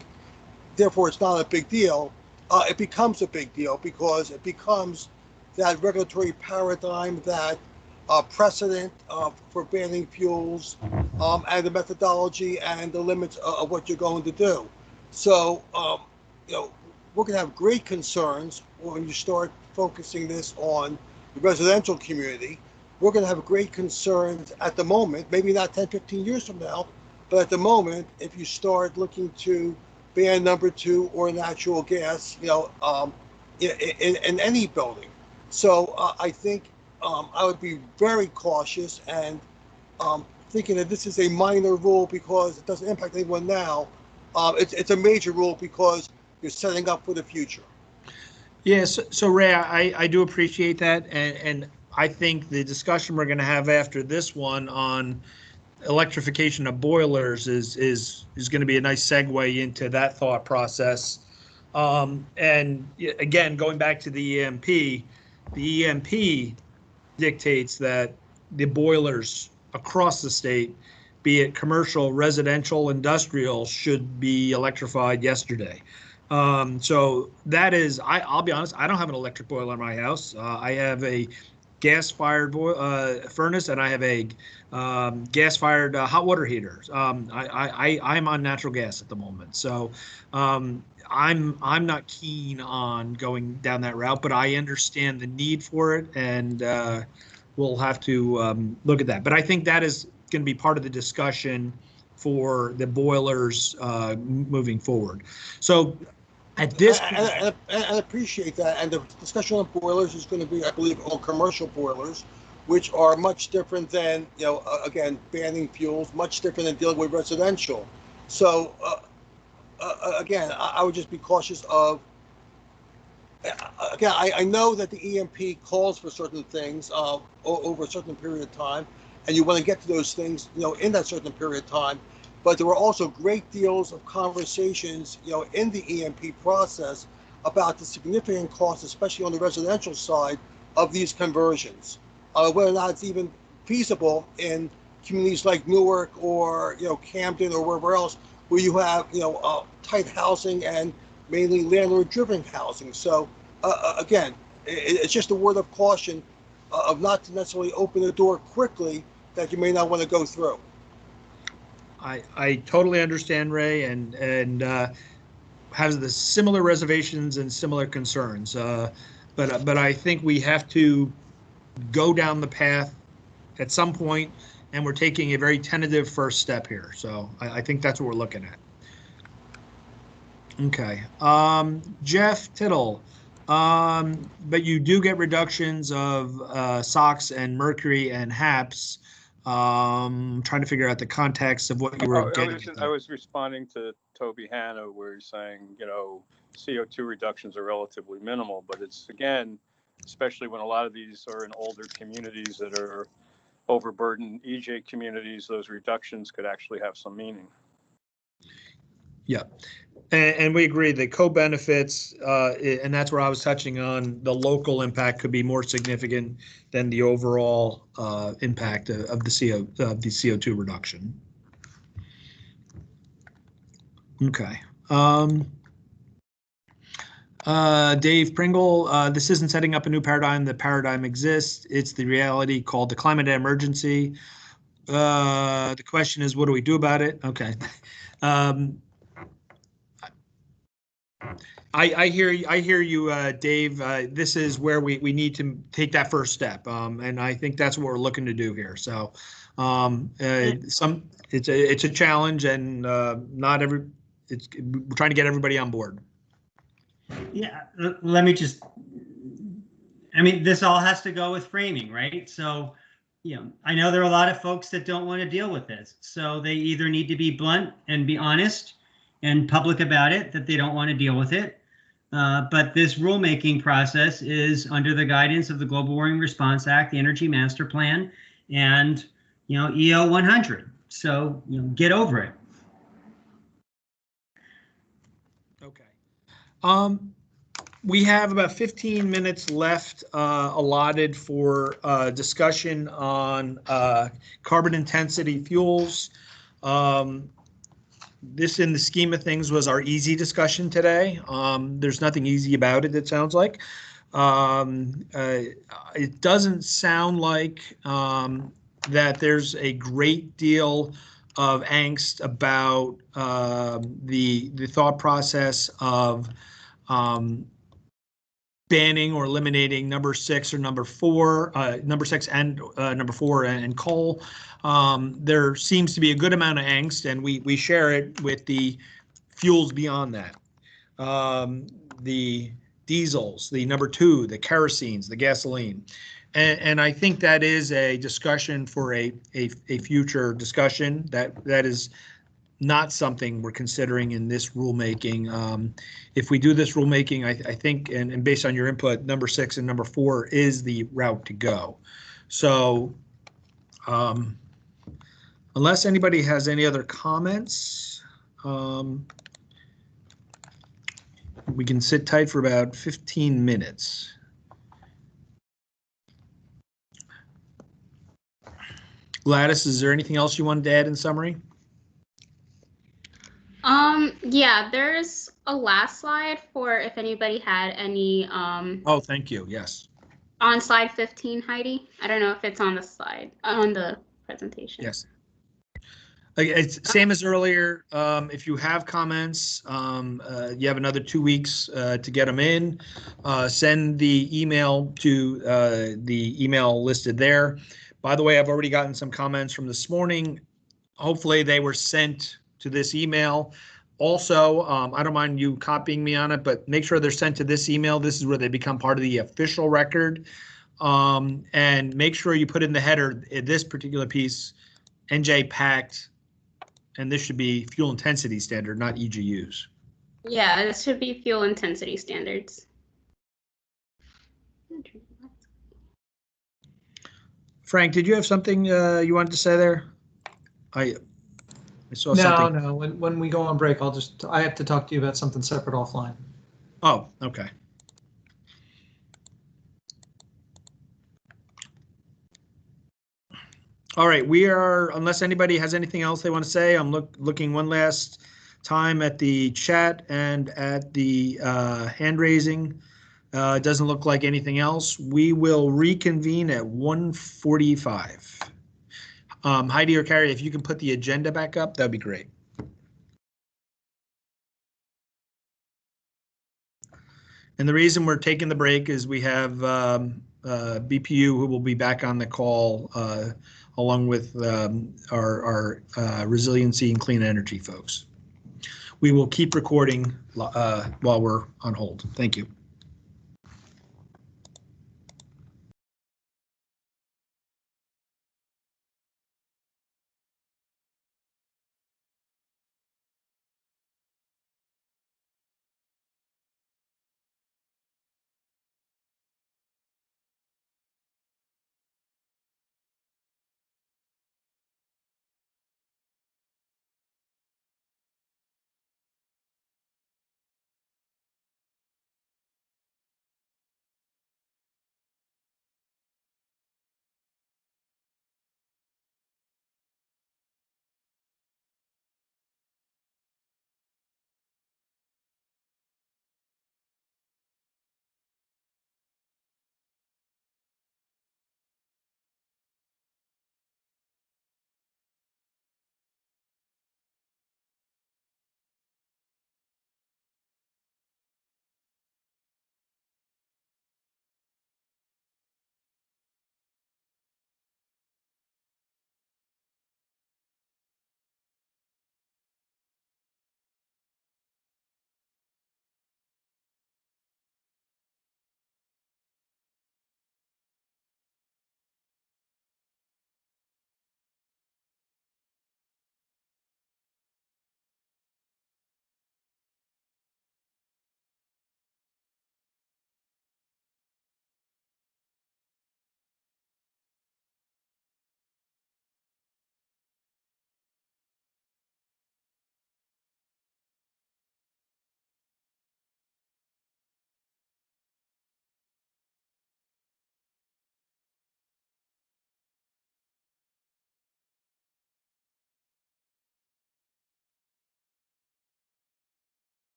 therefore, it's not a big deal, it becomes a big deal because it becomes that regulatory paradigm, that precedent for banning fuels, and the methodology and the limits of what you're going to do. So, we're going to have great concerns when you start focusing this on the residential community. we're going to have great concerns at the moment, maybe not 10, 15 years from now, but at the moment, if you start looking to ban number 2 or natural gas, in any building. So I think I would be very cautious and thinking that this is a minor rule because it doesn't impact anyone now. It's a major rule because you're setting up for the future. Yes, so Ray, I do appreciate that, and I think the discussion we're going to have after this one on electrification of boilers is going to be a nice segue into that thought process. And again, going back to the EMP dictates that the boilers across the state, be it commercial, residential, industrial, should be electrified yesterday. So that is, I'll be honest, I don't have an electric boiler in my house. I have a gas-fired furnace, and I have a gas-fired hot water heater. I'm on natural gas at the moment, so I'm not keen on going down that route, but I understand the need for it, and we'll have to look at that. But I think that is going to be part of the discussion for the boilers moving forward. So at this point, and I appreciate that. And the discussion on boilers is going to be, I believe, on commercial boilers, which are much different than, again, banning fuels, much different than dealing with residential. So again, I would just be cautious of. Again, I know that the EMP calls for certain things over a certain period of time, and you want to get to those things, in that certain period of time. But there were also great deals of conversations, in the EMP process about the significant costs, especially on the residential side, of these conversions. Whether or not it's even feasible in communities like Newark or Camden or wherever else, where you have tight housing and mainly landlord-driven housing. So again, it's just a word of caution of not to necessarily open the door quickly that you may not want to go through. I totally understand, Ray, and has the similar reservations and similar concerns. But I think we have to go down the path at some point, and we're taking a very tentative first step here. So I think that's what we're looking at. Okay, Jeff Tittle, but you do get reductions of SOx and mercury and HAPs. Trying to figure out the context of what you were getting. I was responding to Toby Hanna, where he's saying, CO2 reductions are relatively minimal, but it's, again, especially when a lot of these are in older communities that are overburdened EJ communities, those reductions could actually have some meaning. Yeah, and we agree that co-benefits, and that's where I was touching on, the local impact could be more significant than the overall impact of the CO2 reduction. Okay. Dave Pringle, this isn't setting up a new paradigm. The paradigm exists. It's the reality called the climate emergency. The question is, what do we do about it? Okay. I hear you, Dave. This is where we need to take that first step, and I think that's what we're looking to do here. So, it's a challenge, and we're trying to get everybody on board. Yeah, let me just. I mean, this all has to go with framing, right? So, I know there are a lot of folks that don't want to deal with this, so they either need to be blunt and be honest and public about it, that they don't want to deal with it. But this rulemaking process is under the guidance of the Global Warming Response Act, the Energy Master Plan, and EO 100. So get over it. Okay. We have about 15 minutes left allotted for discussion on carbon intensity fuels. This, in the scheme of things, was our easy discussion today. There's nothing easy about it, it sounds like. It doesn't sound like that there's a great deal of angst about the thought process of banning or eliminating number 6 or number 4, number 6 and number 4 and coal. There seems to be a good amount of angst, and we share it with the fuels beyond that. The diesels, the number 2, the kerosenes, the gasoline. And I think that is a discussion for a future discussion. That is not something we're considering in this rulemaking. If we do this rulemaking, I think, and based on your input, number 6 and number 4 is the route to go. So unless anybody has any other comments, we can sit tight for about 15 minutes. Gladys, is there anything else you wanted to add in summary? Yeah, there's a last slide for if anybody had any. Oh, thank you. Yes. On slide 15, Heidi. I don't know if it's on the slide, on the presentation. Yes. It's same as earlier. If you have comments, you have another 2 weeks to get them in. Send the email to the email listed there. By the way, I've already gotten some comments from this morning. Hopefully they were sent to this email. Also, I don't mind you copying me on it, but make sure they're sent to this email. This is where they become part of the official record. And make sure you put in the header, in this particular piece, NJPACT, and this should be fuel intensity standard, not EGUs. Yeah, this should be fuel intensity standards. Frank, did you have something you wanted to say there? I saw something. No. When we go on break, I have to talk to you about something separate offline. Oh, okay. All right, we are, unless anybody has anything else they want to say, I'm looking one last time at the chat and at the hand raising. It doesn't look like anything else. We will reconvene at 1:45. Heidi or Carrie, if you can put the agenda back up, that'd be great. And the reason we're taking the break is we have BPU who will be back on the call along with our resiliency and clean energy folks. We will keep recording while we're on hold. Thank you.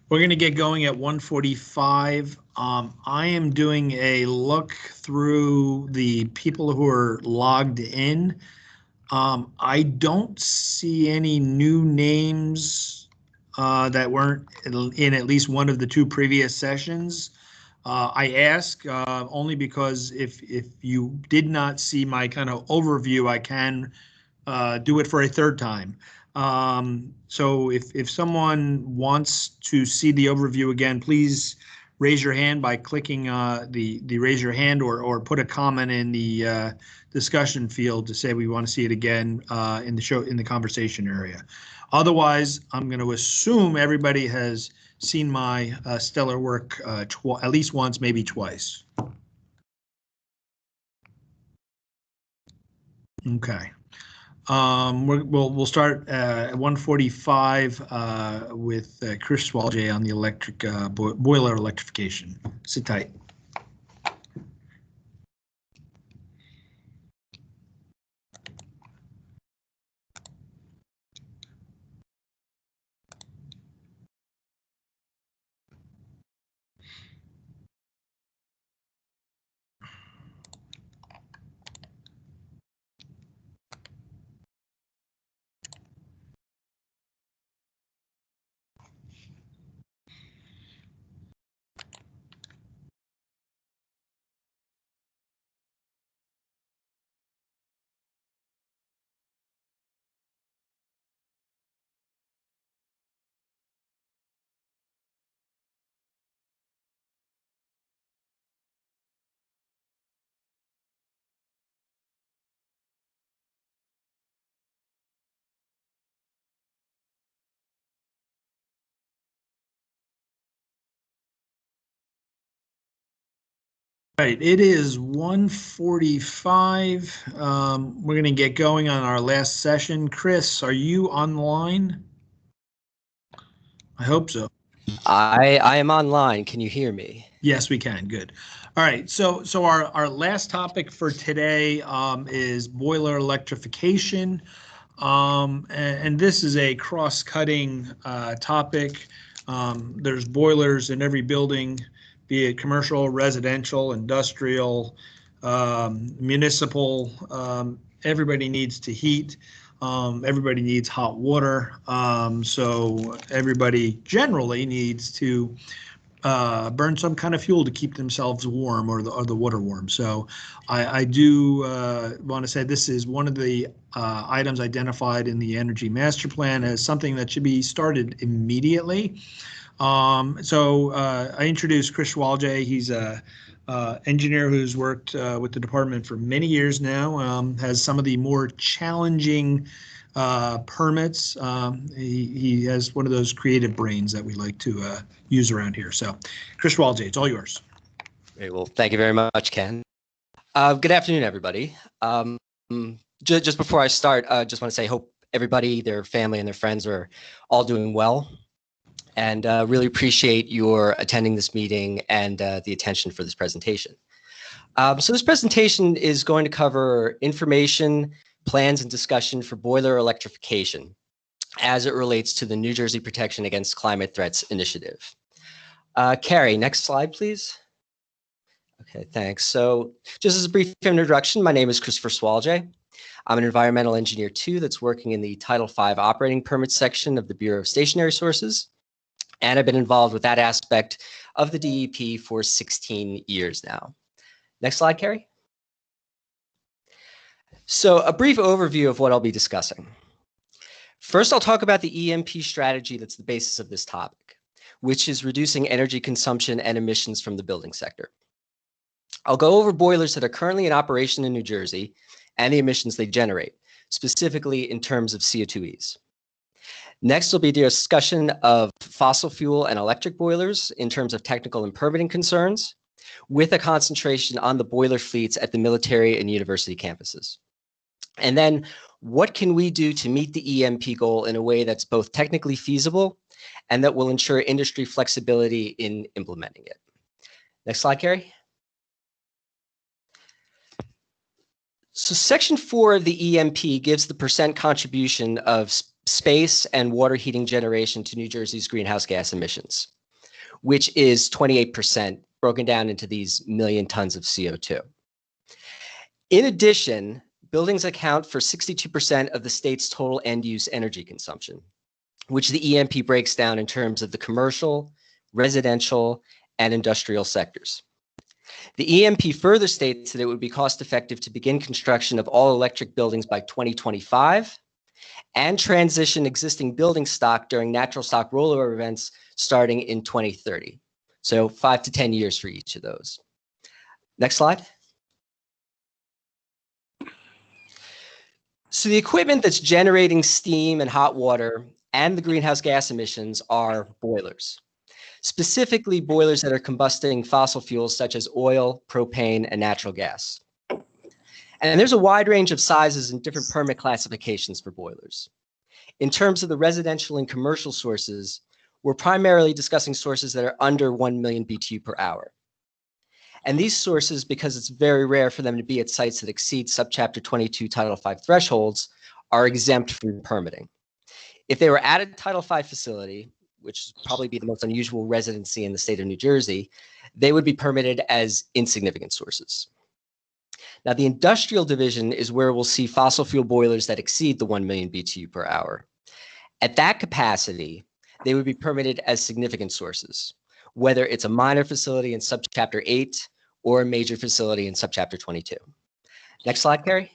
We're going to get going at 1:45. I am doing a look through the people who are logged in. I don't see any new names that weren't in at least one of the two previous sessions. I ask only because if you did not see my kind of overview, I can do it for a third time. So if someone wants to see the overview again, please raise your hand by clicking the raise your hand, or put a comment in the discussion field to say we want to see it again in the conversation area. Otherwise, I'm going to assume everybody has seen my stellar work at least once, maybe twice. Okay. We'll start at 1:45 with Chris Swalje on the electric boiler electrification. Sit tight. Right, it is 1:45. We're going to get going on our last session. Chris, are you online? I hope so. I am online. Can you hear me? Yes, we can. Good. All right. So our last topic for today is boiler electrification. And this is a cross-cutting topic. There's boilers in every building, be it commercial, residential, industrial, municipal. Everybody needs to heat. Everybody needs hot water. So everybody generally needs to burn some kind of fuel to keep themselves warm, or the water warm. So I do want to say this is one of the items identified in the Energy Master Plan as something that should be started immediately. So I introduced Chris Swalje. He's a engineer who's worked with the department for many years now, has some of the more challenging permits. He has one of those creative brains that we like to use around here. So Chris Swalje, it's all yours. Great. Well, thank you very much, Ken. Good afternoon, everybody. Just before I start, I just want to say, hope everybody, their family and their friends are all doing well. And really appreciate your attending this meeting and the attention for this presentation. So this presentation is going to cover information, plans, and discussion for boiler electrification as it relates to the New Jersey Protection Against Climate Threats Initiative. Carrie, next slide, please. Okay, thanks. So just as a brief introduction, my name is Christopher Swalje. I'm an environmental engineer too that's working in the Title V operating permit section of the Bureau of Stationary Sources. And I've been involved with that aspect of the DEP for 16 years now. Next slide, Carrie. So a brief overview of what I'll be discussing. First, I'll talk about the EMP strategy that's the basis of this topic, which is reducing energy consumption and emissions from the building sector. I'll go over boilers that are currently in operation in New Jersey and the emissions they generate, specifically in terms of CO2es. Next will be the discussion of fossil fuel and electric boilers in terms of technical and permitting concerns, with a concentration on the boiler fleets at the military and university campuses. And then what can we do to meet the EMP goal in a way that's both technically feasible and that will ensure industry flexibility in implementing it. Next slide, Carrie. So Section 4 of the EMP gives the percent contribution of space and water heating generation to New Jersey's greenhouse gas emissions. which is 28% broken down into these million tons of CO2. In addition, buildings account for 62% of the state's total end-use energy consumption, which the EMP breaks down in terms of the commercial, residential, and industrial sectors. The EMP further states that it would be cost-effective to begin construction of all-electric buildings by 2025 and transition existing building stock during natural stock rollover events starting in 2030. So 5 to 10 years for each of those. Next slide. So the equipment that's generating steam and hot water and the greenhouse gas emissions are boilers. Specifically boilers that are combusting fossil fuels such as oil, propane, and natural gas. And there's a wide range of sizes and different permit classifications for boilers. In terms of the residential and commercial sources, we're primarily discussing sources that are under 1 million BTU per hour. And these sources, because it's very rare for them to be at sites that exceed Subchapter 22 Title V thresholds, are exempt from permitting. If they were at a Title V facility, which would probably be the most unusual residency in the state of New Jersey, they would be permitted as insignificant sources. Now, the industrial division is where we'll see fossil fuel boilers that exceed the 1 million BTU per hour. At that capacity, they would be permitted as significant sources, whether it's a minor facility in Subchapter 8 or a major facility in Subchapter 22. Next slide, Carrie.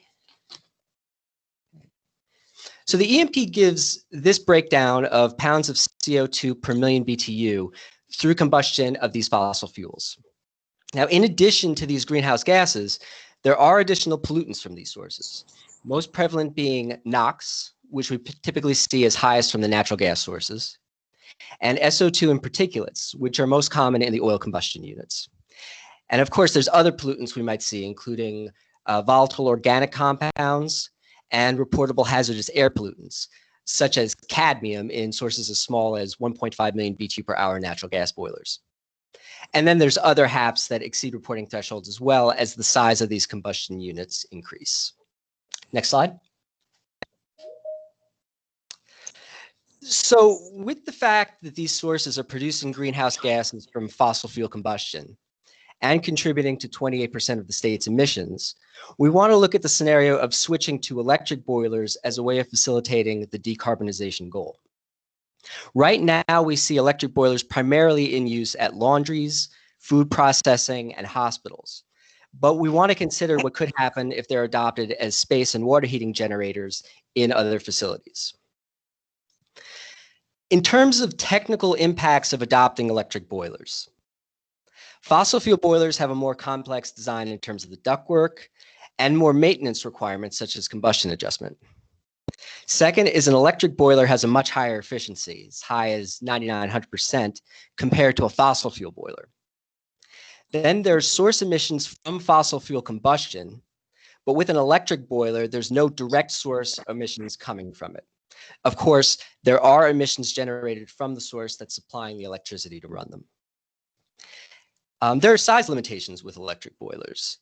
So the EMP gives this breakdown of pounds of CO2 per million BTU through combustion of these fossil fuels. Now, in addition to these greenhouse gases, there are additional pollutants from these sources, most prevalent being NOx, which we typically see as highest from the natural gas sources, and SO2 and particulates, which are most common in the oil combustion units. And of course, there's other pollutants we might see, including volatile organic compounds and reportable hazardous air pollutants, such as cadmium in sources as small as 1.5 million BTU per hour natural gas boilers. And then there's other HAPs that exceed reporting thresholds as well as the size of these combustion units increase. Next slide. So with the fact that these sources are producing greenhouse gases from fossil fuel combustion and contributing to 28% of the state's emissions, we want to look at the scenario of switching to electric boilers as a way of facilitating the decarbonization goal. Right now, we see electric boilers primarily in use at laundries, food processing, and hospitals. But we want to consider what could happen if they're adopted as space and water heating generators in other facilities. In terms of technical impacts of adopting electric boilers, fossil fuel boilers have a more complex design in terms of the ductwork and more maintenance requirements such as combustion adjustment. Second is an electric boiler has a much higher efficiency, as high as 99–100% compared to a fossil fuel boiler. Then there's source emissions from fossil fuel combustion, but with an electric boiler, there's no direct source emissions coming from it. Of course, there are emissions generated from the source that's supplying the electricity to run them. There are size limitations with electric boilers.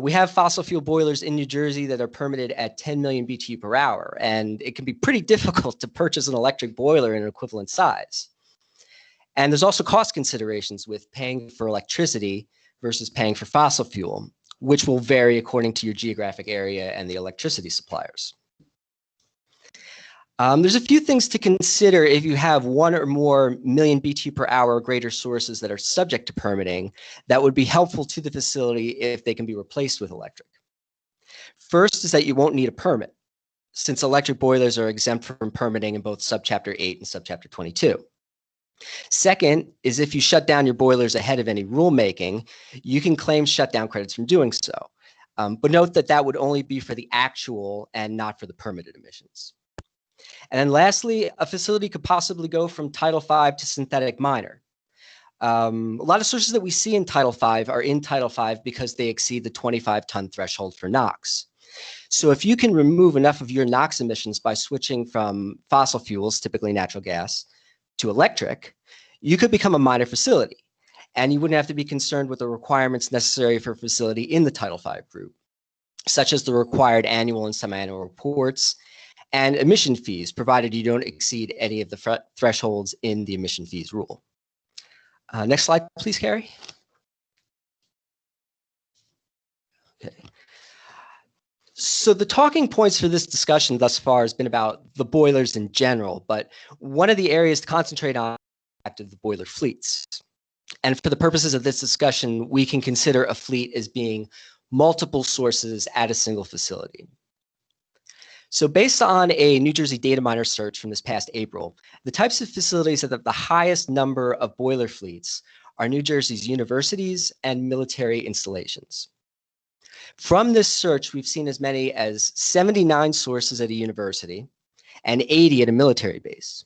We have fossil fuel boilers in New Jersey that are permitted at 10 million BTU per hour, and it can be pretty difficult to purchase an electric boiler in an equivalent size. And there's also cost considerations with paying for electricity versus paying for fossil fuel, which will vary according to your geographic area and the electricity suppliers. There's a few things to consider if you have 1 or more million BTU per hour or greater sources that are subject to permitting that would be helpful to the facility if they can be replaced with electric. First is that you won't need a permit, since electric boilers are exempt from permitting in both Subchapter 8 and Subchapter 22. Second is if you shut down your boilers ahead of any rulemaking, you can claim shutdown credits from doing so. But note that that would only be for the actual and not for the permitted emissions. And then lastly, a facility could possibly go from Title V to synthetic minor. A lot of sources that we see in Title V are in Title V because they exceed the 25-ton threshold for NOx. So if you can remove enough of your NOx emissions by switching from fossil fuels, typically natural gas, to electric, you could become a minor facility, and you wouldn't have to be concerned with the requirements necessary for a facility in the Title V group, such as the required annual and semi-annual reports, and emission fees, provided you don't exceed any of the thresholds in the emission fees rule. Next slide, please, Carrie. Okay. So the talking points for this discussion thus far has been about the boilers in general, but one of the areas to concentrate on is the boiler fleets. And for the purposes of this discussion, we can consider a fleet as being multiple sources at a single facility. So based on a New Jersey data miner search from this past April, the types of facilities that have the highest number of boiler fleets are New Jersey's universities and military installations. From this search, we've seen as many as 79 sources at a university and 80 at a military base.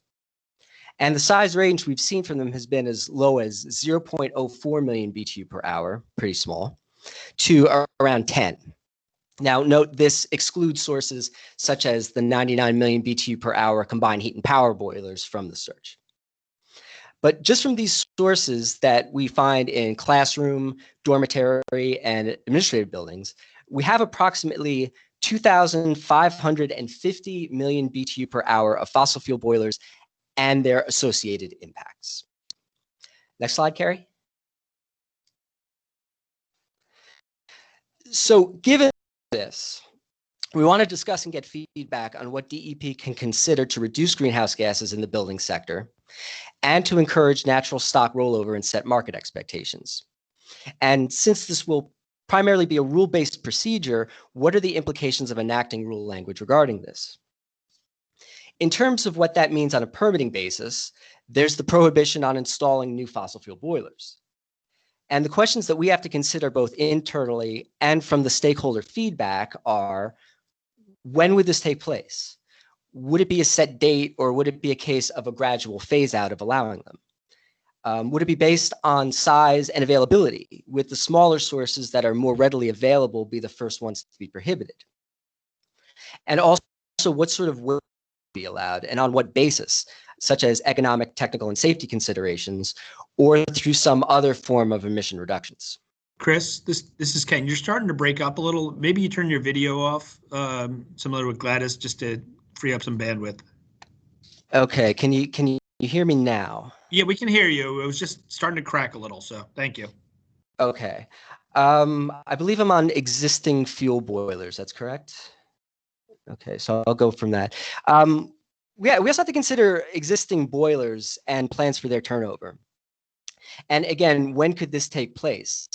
And the size range we've seen from them has been as low as 0.04 million BTU per hour, pretty small, to around 10. Now, note this excludes sources such as the 99 million BTU per hour combined heat and power boilers from the search. But just from these sources that we find in classroom, dormitory, and administrative buildings, we have approximately 2,550 million BTU per hour of fossil fuel boilers and their associated impacts. Next slide, Carrie. So given this, we want to discuss and get feedback on what DEP can consider to reduce greenhouse gases in the building sector and to encourage natural stock rollover and set market expectations. And since this will primarily be a rule-based procedure, what are the implications of enacting rule language regarding this? In terms of what that means on a permitting basis, there's the prohibition on installing new fossil fuel boilers. And the questions that we have to consider both internally and from the stakeholder feedback are, when would this take place? Would it be a set date, or would it be a case of a gradual phase out of allowing them? Would it be based on size and availability, with the smaller sources that are more readily available be the first ones to be prohibited? And also, what sort of work be allowed and on what basis, such as economic, technical, and safety considerations, or through some other form of emission reductions? Chris, this is Ken. You're starting to break up a little. Maybe you turn your video off, similar with Gladys, just to free up some bandwidth. Okay, can you hear me now? Yeah, we can hear you. It was just starting to crack a little, so thank you. Okay. I believe I'm on existing fuel boilers, that's correct? Okay, so I'll go from that. We also have to consider existing boilers and plans for their turnover. And again, when could this take place?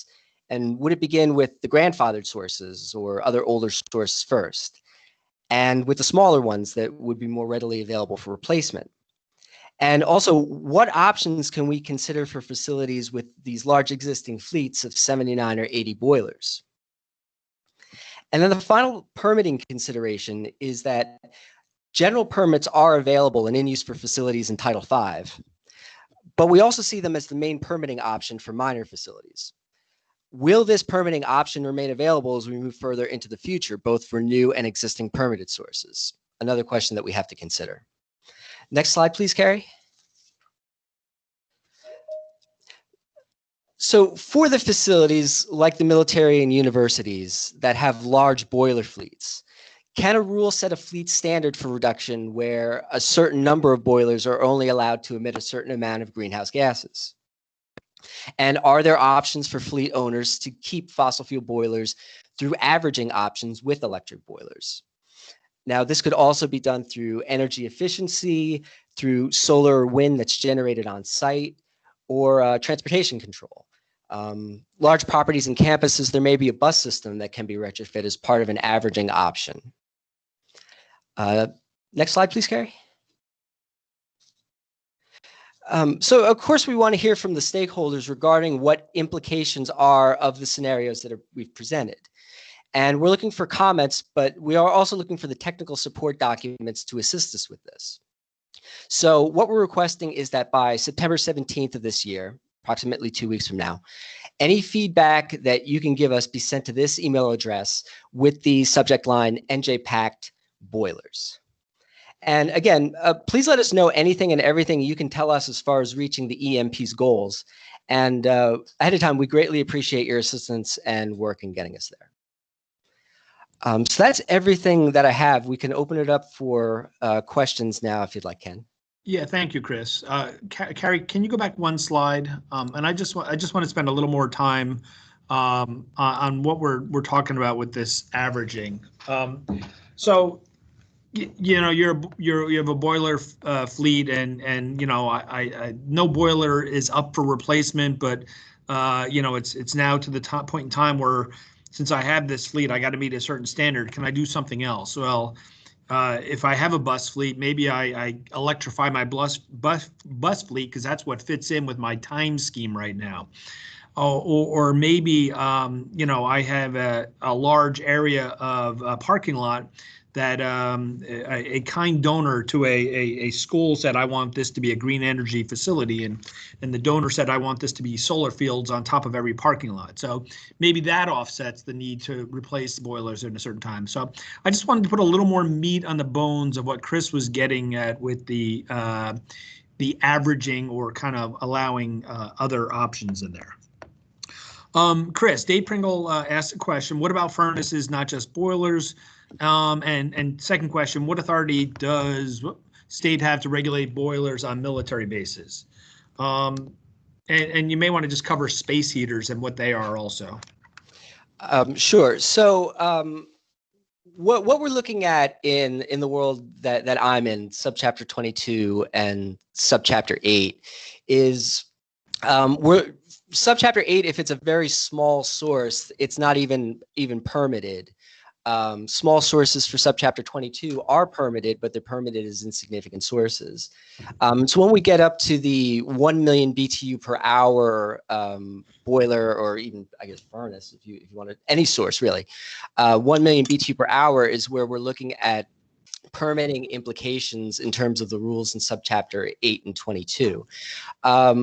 And would it begin with the grandfathered sources or other older sources first? And with the smaller ones that would be more readily available for replacement? And also, what options can we consider for facilities with these large existing fleets of 79 or 80 boilers? And then the final permitting consideration is that general permits are available and in use for facilities in Title V, but we also see them as the main permitting option for minor facilities. Will this permitting option remain available as we move further into the future, both for new and existing permitted sources? Another question that we have to consider. Next slide, please, Carrie. So for the facilities like the military and universities that have large boiler fleets, can a rule set a fleet standard for reduction where a certain number of boilers are only allowed to emit a certain amount of greenhouse gases? And are there options for fleet owners to keep fossil fuel boilers through averaging options with electric boilers? Now, this could also be done through energy efficiency, through solar or wind that's generated on site, or transportation control. Large properties and campuses, there may be a bus system that can be retrofit as part of an averaging option. Next slide, please, Carrie. So, of course, we want to hear from the stakeholders regarding what implications are of the scenarios that we've presented. And we're looking for comments, but we are also looking for the technical support documents to assist us with this. So what we're requesting is that by September 17th of this year, approximately 2 weeks from now, any feedback that you can give us be sent to this email address with the subject line NJPACT boilers. And again, please let us know anything and everything you can tell us as far as reaching the EMP's goals. And ahead of time, we greatly appreciate your assistance and work in getting us there. So that's everything that I have. We can open it up for questions now if you'd like, Ken. Yeah, thank you, Chris. Carrie, can you go back one slide? And I just want to spend a little more time on what we're talking about with this averaging. So you know, you have a boiler fleet, and you know, I no boiler is up for replacement, but you know, it's now to the top point in time where, since I have this fleet, I got to meet a certain standard. Can I do something else? Well, if I have a bus fleet, maybe I electrify my bus fleet, because that's what fits in with my time scheme right now. Or maybe you know, I have a large area of a parking lot that a kind donor to a school said, I want this to be a green energy facility, and the donor said, I want this to be solar fields on top of every parking lot. So maybe that offsets the need to replace boilers at a certain time. So I just wanted to put a little more meat on the bones of what Chris was getting at with the averaging, or kind of allowing other options in there. Chris, Dave Pringle asked a question. What about furnaces, not just boilers? And second question, what authority does state have to regulate boilers on military bases? And you may want to just cover space heaters and what they are also. Sure. So what we're looking at in the world that I'm in, subchapter 22 and subchapter 8, is we're subchapter 8. If it's a very small source, it's not even permitted. Small sources for subchapter 22 are permitted, but they're permitted as insignificant sources. So when we get up to the 1 million BTU per hour boiler, or even, I guess, furnace, if you want to, any source really, 1 million BTU per hour is where we're looking at permitting implications in terms of the rules in subchapter 8 and 22. I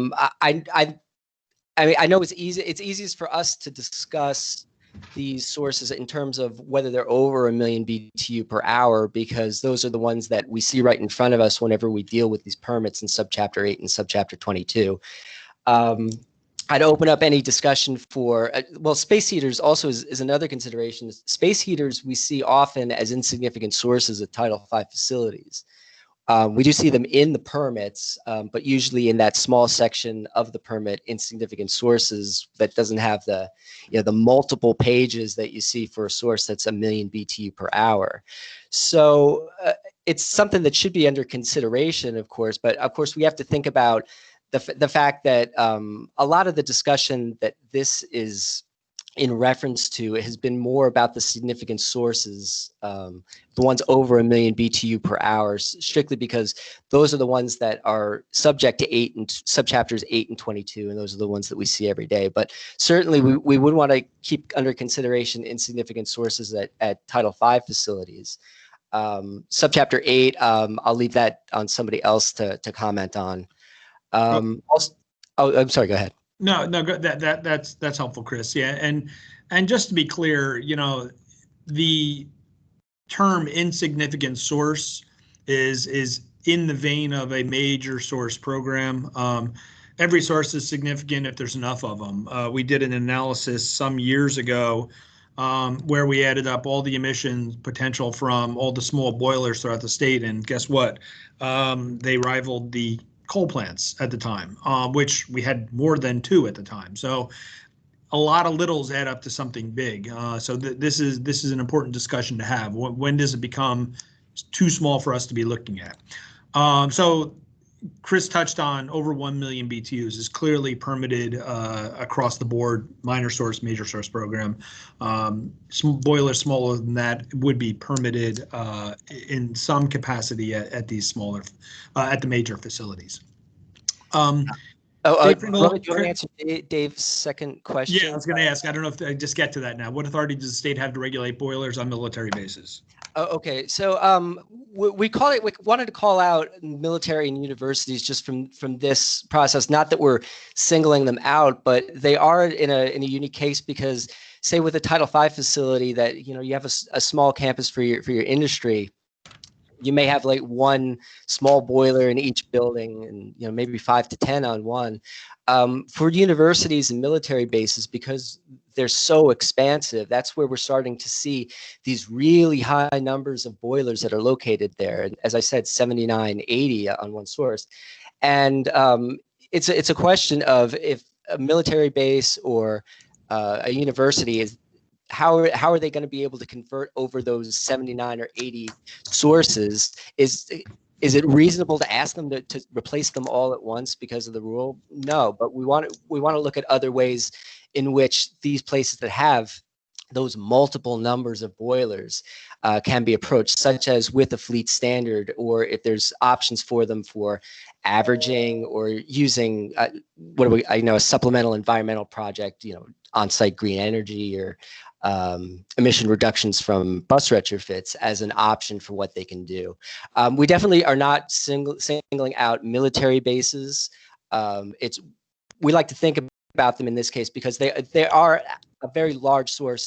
mean, I know it's easiest for us to discuss these sources in terms of whether they're over 1 million BTU per hour, because those are the ones that we see right in front of us whenever we deal with these permits in subchapter 8 and subchapter 22. I'd open up any discussion for, well, space heaters also is another consideration. Space heaters we see often as insignificant sources of Title V facilities. We do see them in the permits, but usually in that small section of the permit, insignificant sources, that doesn't have the, you know, the multiple pages that you see for a source that's 1 million BTU per hour. So it's something that should be under consideration, of course, but of course we have to think about the fact that a lot of the discussion that this is in reference to has been more about the significant sources, the ones over 1 million BTU per hour, strictly because those are the ones that are subject to subchapters 8 and 22, and those are the ones that we see every day. But certainly we would want to keep under consideration insignificant sources at Title V facilities. Subchapter 8, I'll leave that on somebody else to comment on. Also, I'm sorry, go ahead. No, that's helpful, Chris. Yeah, and just to be clear, you know, the term insignificant source is in the vein of a major source program. Every source is significant if there's enough of them. We did an analysis some years ago where we added up all the emissions potential from all the small boilers throughout the state, and guess what? They rivaled the coal plants at the time, which we had more than 2 at the time. So a lot of littles add up to something big. So this is an important discussion to have. When does it become too small for us to be looking at? So Chris touched on over 1 million BTUs is clearly permitted across the board, minor source, major source program. Boilers smaller than that would be permitted in some capacity at these smaller, at the major facilities. Do you want to answer Dave's second question? Yeah, I was going to ask. I don't know if I just get to that now. What authority does the state have to regulate boilers on military bases? Okay, so we wanted to call out military and universities just from this process. Not that we're singling them out, but they are in a unique case because, say, with a Title V facility that you have a small campus for your industry. You may have like one small boiler in each building, and maybe 5 to 10 on one. For universities and military bases, because they're so expansive. That's where we're starting to see these really high numbers of boilers that are located there. And as I said, 79, 80 on one source. And it's a question of if a military base or a university is, how are they going to be able to convert over those 79 or 80 sources? Is it reasonable to ask them to replace them all at once because of the rule? No, but we want to look at other ways in which these places that have those multiple numbers of boilers can be approached, such as with a fleet standard, or if there's options for them for averaging or using a supplemental environmental project, on-site green energy or emission reductions from bus retrofits as an option for what they can do. We definitely are not singling out military bases. We like to think about them in this case because they are a very large sort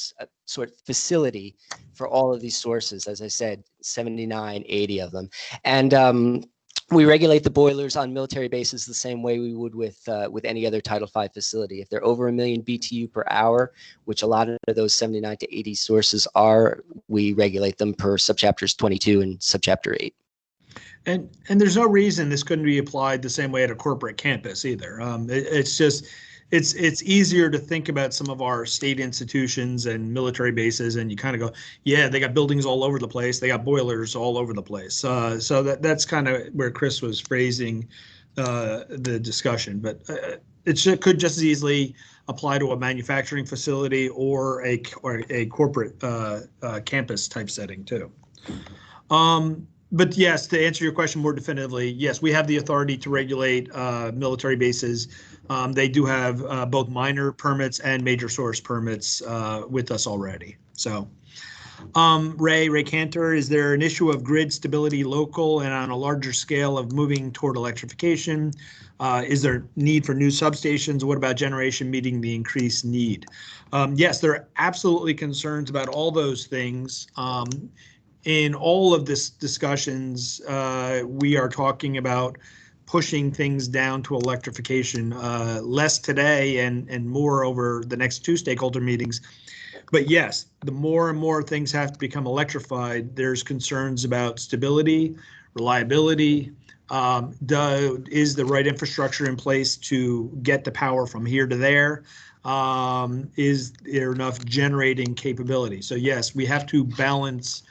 of facility for all of these sources. As I said, 79, 80 of them, and we regulate the boilers on military bases the same way we would with any other Title V facility. If they're over 1 million BTU per hour, which a lot of those 79 to 80 sources are, we regulate them per subchapters 22 and subchapter 8. And there's no reason this couldn't be applied the same way at a corporate campus either. It's just it's easier to think about some of our state institutions and military bases, and you kind of go, yeah, they got buildings all over the place, they got boilers all over the place. So that's kind of where Chris was phrasing the discussion, but it could just as easily apply to a manufacturing facility or a corporate campus type setting too. But yes, to answer your question more definitively, yes, we have the authority to regulate military bases. They do have both minor permits and major source permits with us already. So, Ray Cantor, is there an issue of grid stability local and on a larger scale of moving toward electrification? Is there need for new substations? What about generation meeting the increased need? Yes, there are absolutely concerns about all those things. In all of this discussions, we are talking about pushing things down to electrification, less today and more over the next 2 stakeholder meetings. But yes, the more and more things have to become electrified, there's concerns about stability, reliability. Is the right infrastructure in place to get the power from here to there? Is there enough generating capability? So yes, we have to balance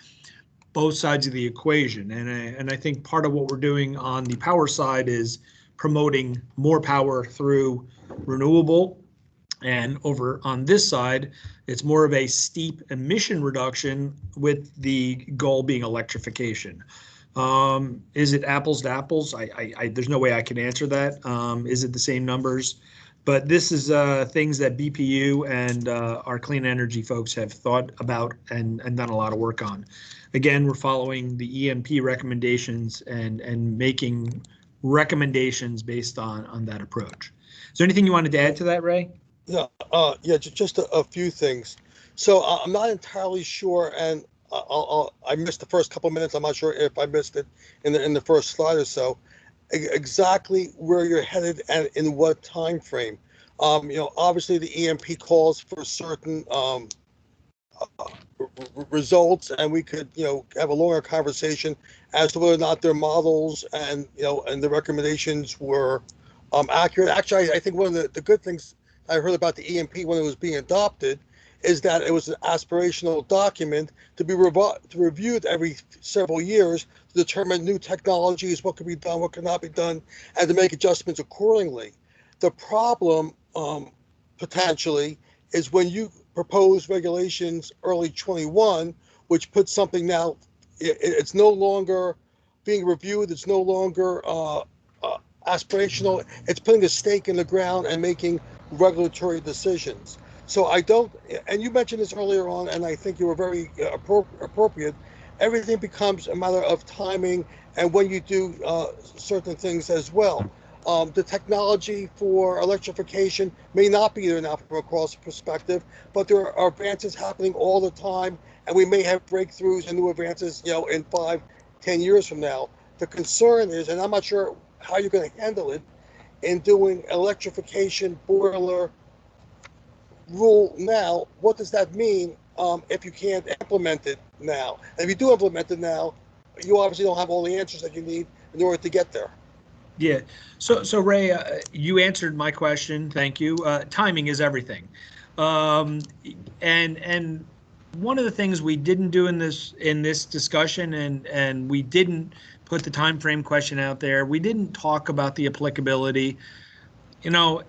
both sides of the equation. And I think part of what we're doing on the power side is promoting more power through renewable. And over on this side, it's more of a steep emission reduction with the goal being electrification. Is it apples to apples? There's no way I can answer that. Is it the same numbers? But this is things that BPU and our clean energy folks have thought about and done a lot of work on. Again, we're following the EMP recommendations and making recommendations based on that approach. Is there anything you wanted to add to that, Ray? Yeah, just a few things. So I'm not entirely sure, and I missed the first couple of minutes. I'm not sure if I missed it in the first slide or so. Exactly where you're headed and in what time frame. Obviously the EMP calls for certain results, and we could have a longer conversation as to whether or not their models and and the recommendations were accurate. Actually, I think one of the good things I heard about the EMP when it was being adopted is that it was an aspirational document to be reviewed every several years to determine new technologies, what could be done, what could not be done, and to make adjustments accordingly. The problem potentially is when you propose regulations early 21, which puts something now, it's no longer being reviewed, it's no longer aspirational, it's putting a stake in the ground and making regulatory decisions. So I don't, and you mentioned this earlier on, and I think you were very appropriate, everything becomes a matter of timing and when you do certain things as well. The technology for electrification may not be there now from a cost perspective, but there are advances happening all the time, and we may have breakthroughs and new advances, in 5-10 years from now. The concern is, and I'm not sure how you're going to handle it, in doing electrification boiler rule now, what does that mean if you can't implement it now? And if you do implement it now, you obviously don't have all the answers that you need in order to get there. Yeah. So Ray, you answered my question. Thank you. Timing is everything. And one of the things we didn't do in this discussion, and we didn't put the time frame question out there. We didn't talk about the applicability. You know,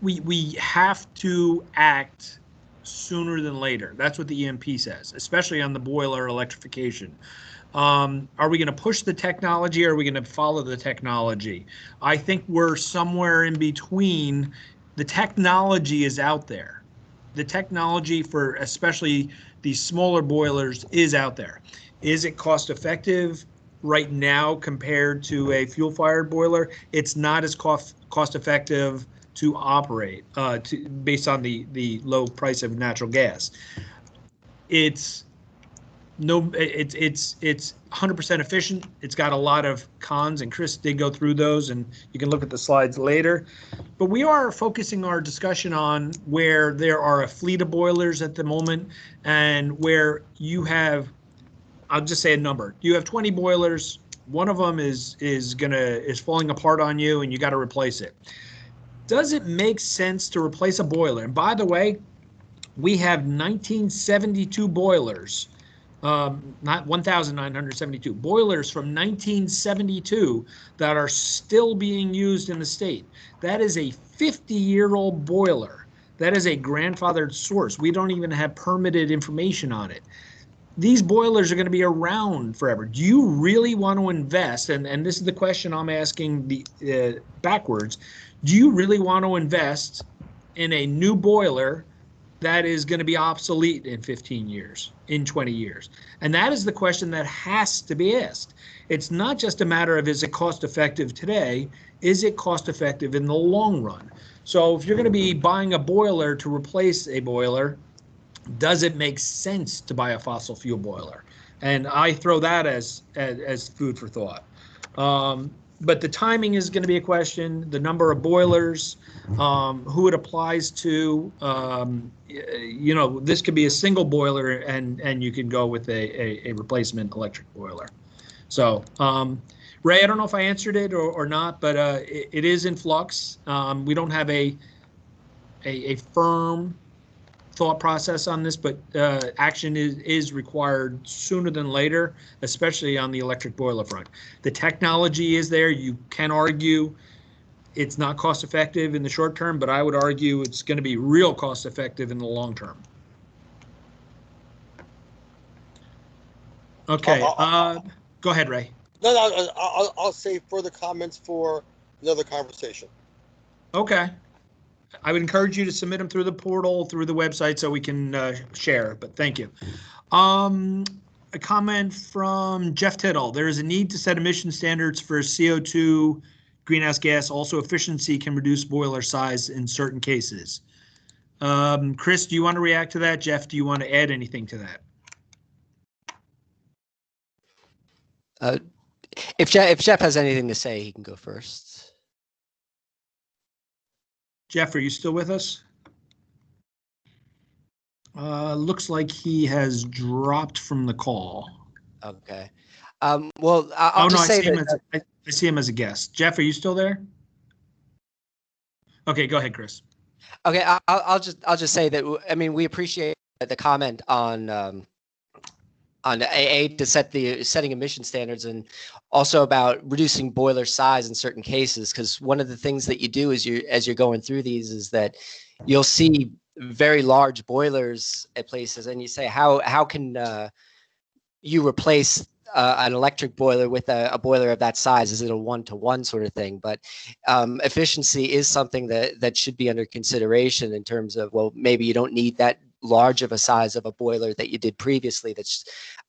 we have to act sooner than later. That's what the EMP says, especially on the boiler electrification. Are we going to push the technology, or are we going to follow the technology? I think we're somewhere in between. The technology is out there. The technology for especially these smaller boilers is out there. Is it cost effective right now compared to a fuel-fired boiler? It's not as cost effective to operate based on the low price of natural gas. It's 100% efficient. It's got a lot of cons, and Chris did go through those, and you can look at the slides later. But we are focusing our discussion on where there are a fleet of boilers at the moment, and where you have, I'll just say a number. You have 20 boilers. One of them is falling apart on you, and you got to replace it. Does it make sense to replace a boiler? And by the way, we have 1972 boilers. Not 1,972 boilers from 1972 that are still being used in the state. That is a 50-year-old boiler. That is a grandfathered source. We don't even have permitted information on it. These boilers are going to be around forever. Do you really want to invest? And this is the question I'm asking backwards. Do you really want to invest in a new boiler that is going to be obsolete in 15 years, in 20 years? And that is the question that has to be asked. It's not just a matter of, is it cost effective today? Is it cost effective in the long run? So if you're going to be buying a boiler to replace a boiler, does it make sense to buy a fossil fuel boiler? And I throw that as food for thought. But the timing is going to be a question, the number of boilers, who it applies to. You know, this could be a single boiler, and you can go with a replacement electric boiler. So, Ray, I don't know if I answered it or not, but it is in flux. We don't have a firm thought process on this, but action is required sooner than later, especially on the electric boiler front. The technology is there. You can argue it's not cost effective in the short term, but I would argue it's going to be real cost effective in the long term. Okay, go ahead, Ray. No, I'll save further comments for another conversation. Okay. I would encourage you to submit them through the portal, through the website, so we can share, but thank you. A comment from Jeff Tittle. There is a need to set emission standards for CO2 greenhouse gas. Also, efficiency can reduce boiler size in certain cases. Chris, do you want to react to that? Jeff, do you want to add anything to that? If Jeff has anything to say, he can go first. Jeff, are you still with us? Looks like he has dropped from the call. Okay. Well, I'll just say that I see him as a guest. Jeff, are you still there? Okay, go ahead, Chris. Okay, I'll just say that, I mean, we appreciate the comment on AA to setting emission standards, and also about reducing boiler size in certain cases, because one of the things that you do as you're going through these is that you'll see very large boilers at places, and you say, how can you replace an electric boiler with a boiler of that size? Is it a 1-to-1 sort of thing? But efficiency is something that should be under consideration in terms of, well, maybe you don't need that large of a size of a boiler that you did previously that's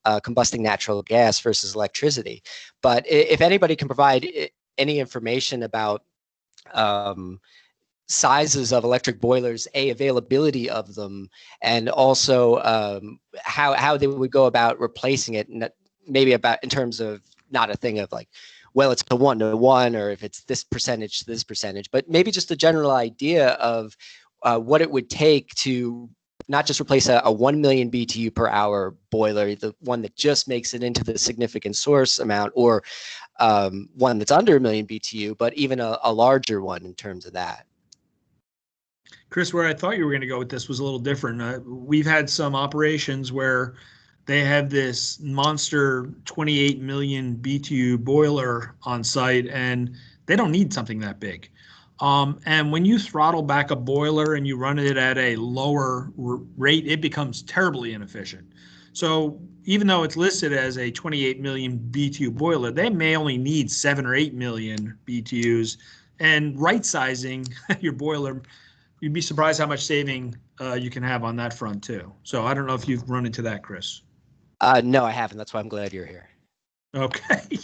combusting natural gas versus electricity. But if anybody can provide any information about sizes of electric boilers, availability of them, and also how they would go about replacing it, and maybe about in terms of not a thing of like, well, it's a 1-to-1, or if it's this percentage to this percentage, but maybe just a general idea of what it would take to not just replace a 1 million BTU per hour boiler, the one that just makes it into the significant source amount, or one that's under 1 million BTU, but even a larger one in terms of that. Chris, where I thought you were going to go with this was a little different. We've had some operations where they have this monster 28 million BTU boiler on site, and they don't need something that big. And when you throttle back a boiler and you run it at a lower rate, it becomes terribly inefficient. So even though it's listed as a 28 million BTU boiler, they may only need 7 or 8 million BTUs. And right sizing your boiler, you'd be surprised how much saving you can have on that front too. So I don't know if you've run into that, Chris. No, I haven't. That's why I'm glad you're here. Okay.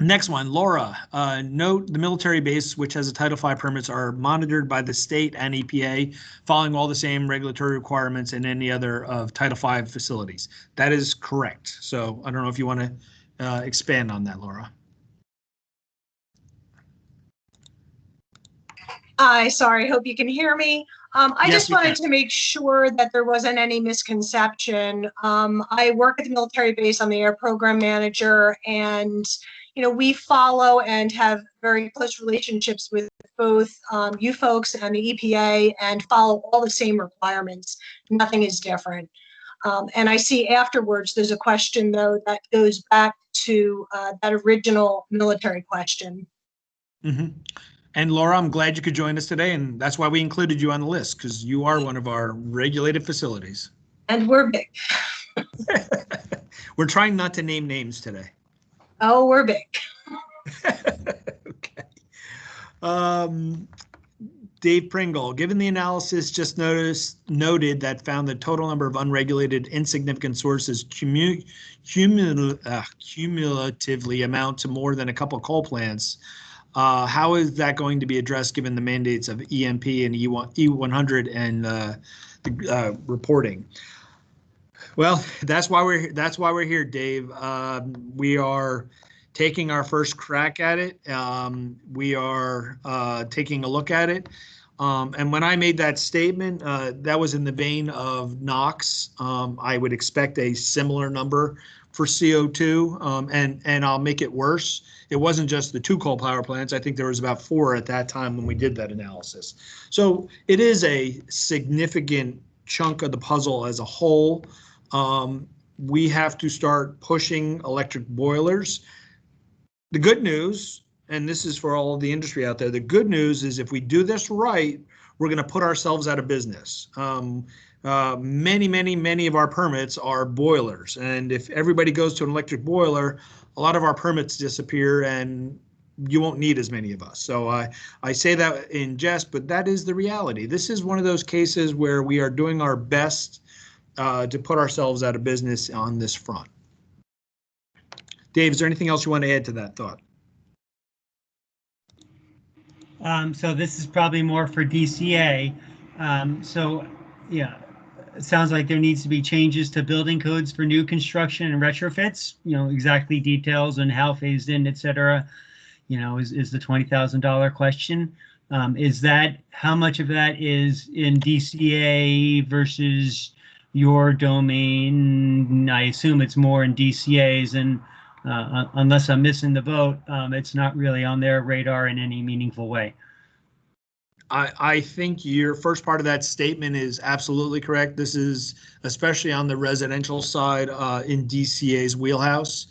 Next one, Laura. Note the military base, which has a Title V permits, are monitored by the state and EPA, following all the same regulatory requirements in any other of Title V facilities. That is correct. So I don't know if you want to expand on that, Laura. Hi, sorry, hope you can hear me. I Yes, just wanted to make sure that there wasn't any misconception. I work at the military base. I'm the air program manager, and we follow and have very close relationships with both you folks and the EPA, and follow all the same requirements. Nothing is different. And I see afterwards there's a question though that goes back to that original military question. Mm-hmm. And Laura, I'm glad you could join us today, and that's why we included you on the list, because you are one of our regulated facilities. And we're big. We're trying not to name names today. Oh, we're big. Okay. Dave Pringle, given the analysis just noted that found the total number of unregulated insignificant sources cumulatively amount to more than a couple coal plants, how is that going to be addressed given the mandates of EMP and E100 and the reporting? Well, that's why we're here, Dave. We are taking our first crack at it. We are taking a look at it. And when I made that statement, that was in the vein of NOx. I would expect a similar number for CO2, and I'll make it worse. It wasn't just the 2 coal power plants. I think there was about 4 at that time when we did that analysis. So it is a significant chunk of the puzzle as a whole. We have to start pushing electric boilers. The good news, and this is for all of the industry out there, the good news is if we do this right, we're going to put ourselves out of business. Many of our permits are boilers, and if everybody goes to an electric boiler, a lot of our permits disappear and you won't need as many of us. So I say that in jest, but that is the reality. This is one of those cases where we are doing our best to put ourselves out of business on this front. Dave, is there anything else you want to add to that thought? So this is probably more for DCA. So yeah, it sounds like there needs to be changes to building codes for new construction and retrofits, exactly details on how phased in, et cetera, is the $20,000 question. Is that, how much of that is in DCA versus your domain? I assume it's more in DCA's, and unless I'm missing the boat, it's not really on their radar in any meaningful way. I think your first part of that statement is absolutely correct. This is especially on the residential side in DCA's wheelhouse.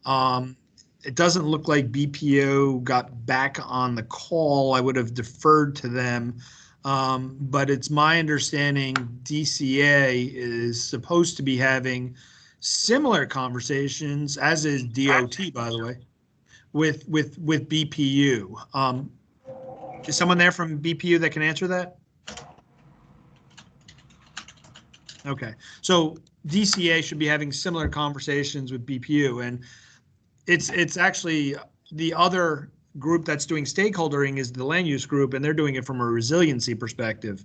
It doesn't look like BPO got back on the call. I would have deferred to them. But it's my understanding DCA is supposed to be having similar conversations, as is DOT, by the way, with BPU. Is someone there from BPU that can answer that? Okay, so DCA should be having similar conversations with BPU, and it's actually the other group that's doing stakeholdering is the land use group, and they're doing it from a resiliency perspective.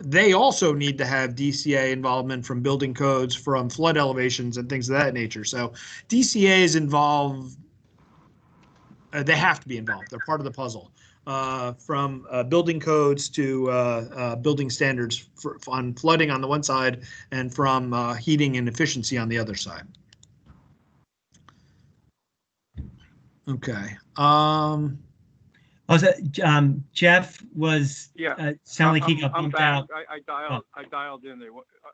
They also need to have DCA involvement from building codes, from flood elevations and things of that nature. So DCA is involved. They have to be involved. They're part of the puzzle. from building codes to building standards on flooding on the one side and from heating and efficiency on the other side. Okay. Jeff was sound like he got I'm bumped back. out. I dialed in.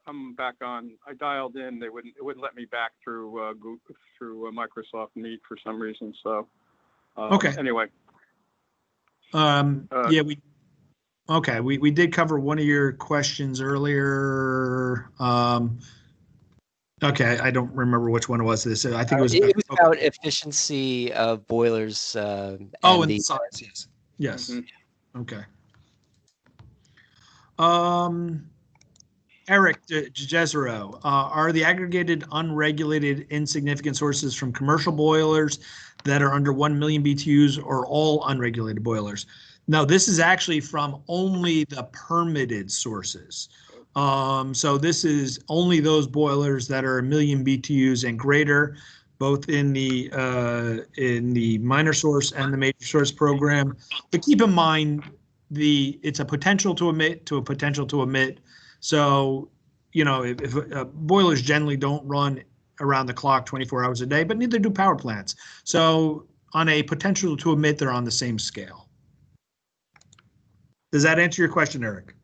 I'm back on. I dialed in. It wouldn't let me back through Microsoft Meet for some reason. So okay. Anyway. Yeah, we did cover one of your questions earlier. Okay, I don't remember which one it was. This I think it was about efficiency of boilers. And the size, yes. Yes. Mm-hmm. Okay. Eric Jezero, are the aggregated unregulated insignificant sources from commercial boilers that are under 1 million BTUs or all unregulated boilers? No, this is actually from only the permitted sources. So this is only those boilers that are 1 million BTUs and greater, both in the minor source and the major source program. But keep in mind, it's a potential to emit to a potential to emit. So, you know, if boilers generally don't run around the clock 24 hours a day, but neither do power plants. So on a potential to emit, they're on the same scale. Does that answer your question, Eric?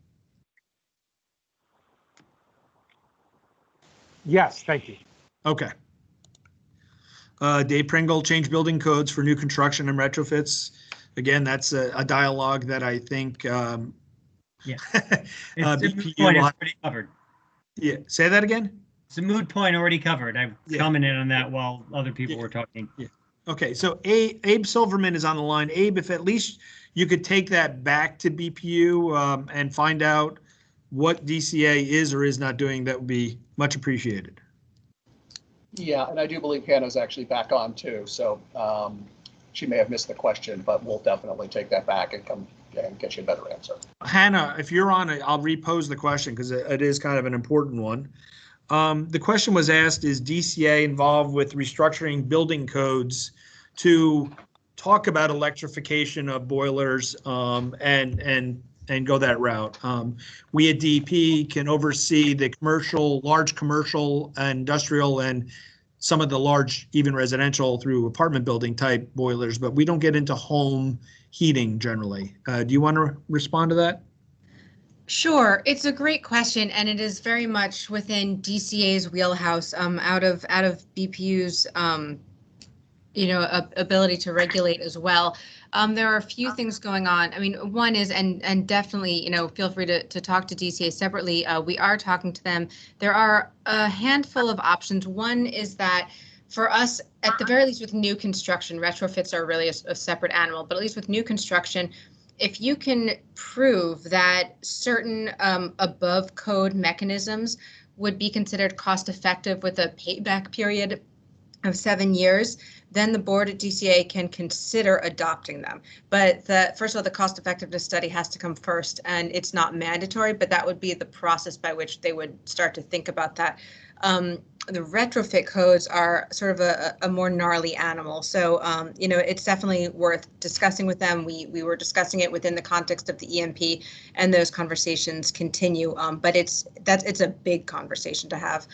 Yes, thank you. Okay. Dave Pringle, change building codes for new construction and retrofits. Again, that's a dialogue that I think yeah. BPU point already covered. Yeah, say that again. It's a moot point already covered. I've commented on that while other people were talking. Yeah. Okay, so Abe Silverman is on the line. Abe, if at least you could take that back to BPU and find out what DCA is or is not doing, that would be much appreciated. Yeah, and I do believe Hannah's actually back on too, so she may have missed the question, but we'll definitely take that back and come and get you a better answer. Hannah, if you're on it, I'll repose the question because it is kind of an important one. The question was asked, is DCA involved with restructuring building codes to talk about electrification of boilers and go that route? We at DEP can oversee the large commercial, industrial, and some of the large, even residential through apartment building type boilers, but we don't get into home heating generally. Do you want to respond to that? Sure, it's a great question, and it is very much within DCA's wheelhouse, out of BPU's ability to regulate as well. There are a few things going on. I mean, one is, and definitely, feel free to talk to DCA separately. We are talking to them. There are a handful of options. One is that for us, at the very least with new construction, retrofits are really a separate animal, but at least with new construction, if you can prove that certain above code mechanisms would be considered cost effective with a payback period of 7 years, then the board at DCA can consider adopting them. But first of all, the cost effectiveness study has to come first, and it's not mandatory, but that would be the process by which they would start to think about that. The retrofit codes are sort of a more gnarly animal. So, it's definitely worth discussing with them. We were discussing it within the context of the EMP, and those conversations continue. But it's a big conversation to have.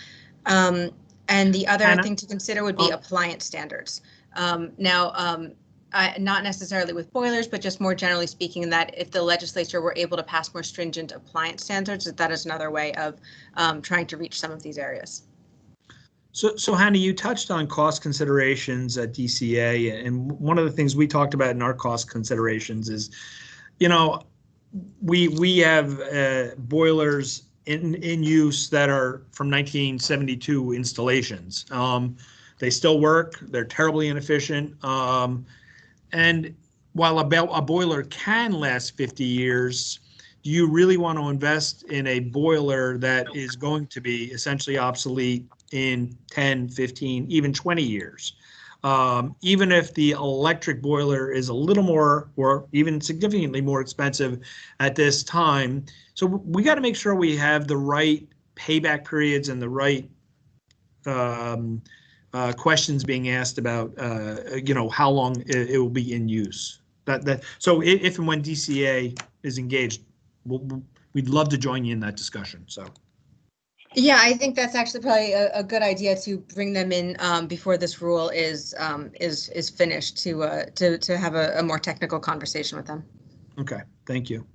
And the other thing to consider would be appliance standards. Not necessarily with boilers, but just more generally speaking, that if the legislature were able to pass more stringent appliance standards, that is another way of trying to reach some of these areas. So Hannah, you touched on cost considerations at DCA, and one of the things we talked about in our cost considerations is, we have boilers in use that are from 1972 installations. They still work. They're terribly inefficient. And while a boiler can last 50 years, do you really want to invest in a boiler that is going to be essentially obsolete in 10, 15, even 20 years? Even if the electric boiler is a little more or even significantly more expensive at this time. So we got to make sure we have the right payback periods and the right questions being asked about, how long it will be in use. So if and when DCA is engaged, we'd love to join you in that discussion. So. Yeah, I think that's actually probably a good idea to bring them in before this rule is finished to have a more technical conversation with them. Okay, thank you.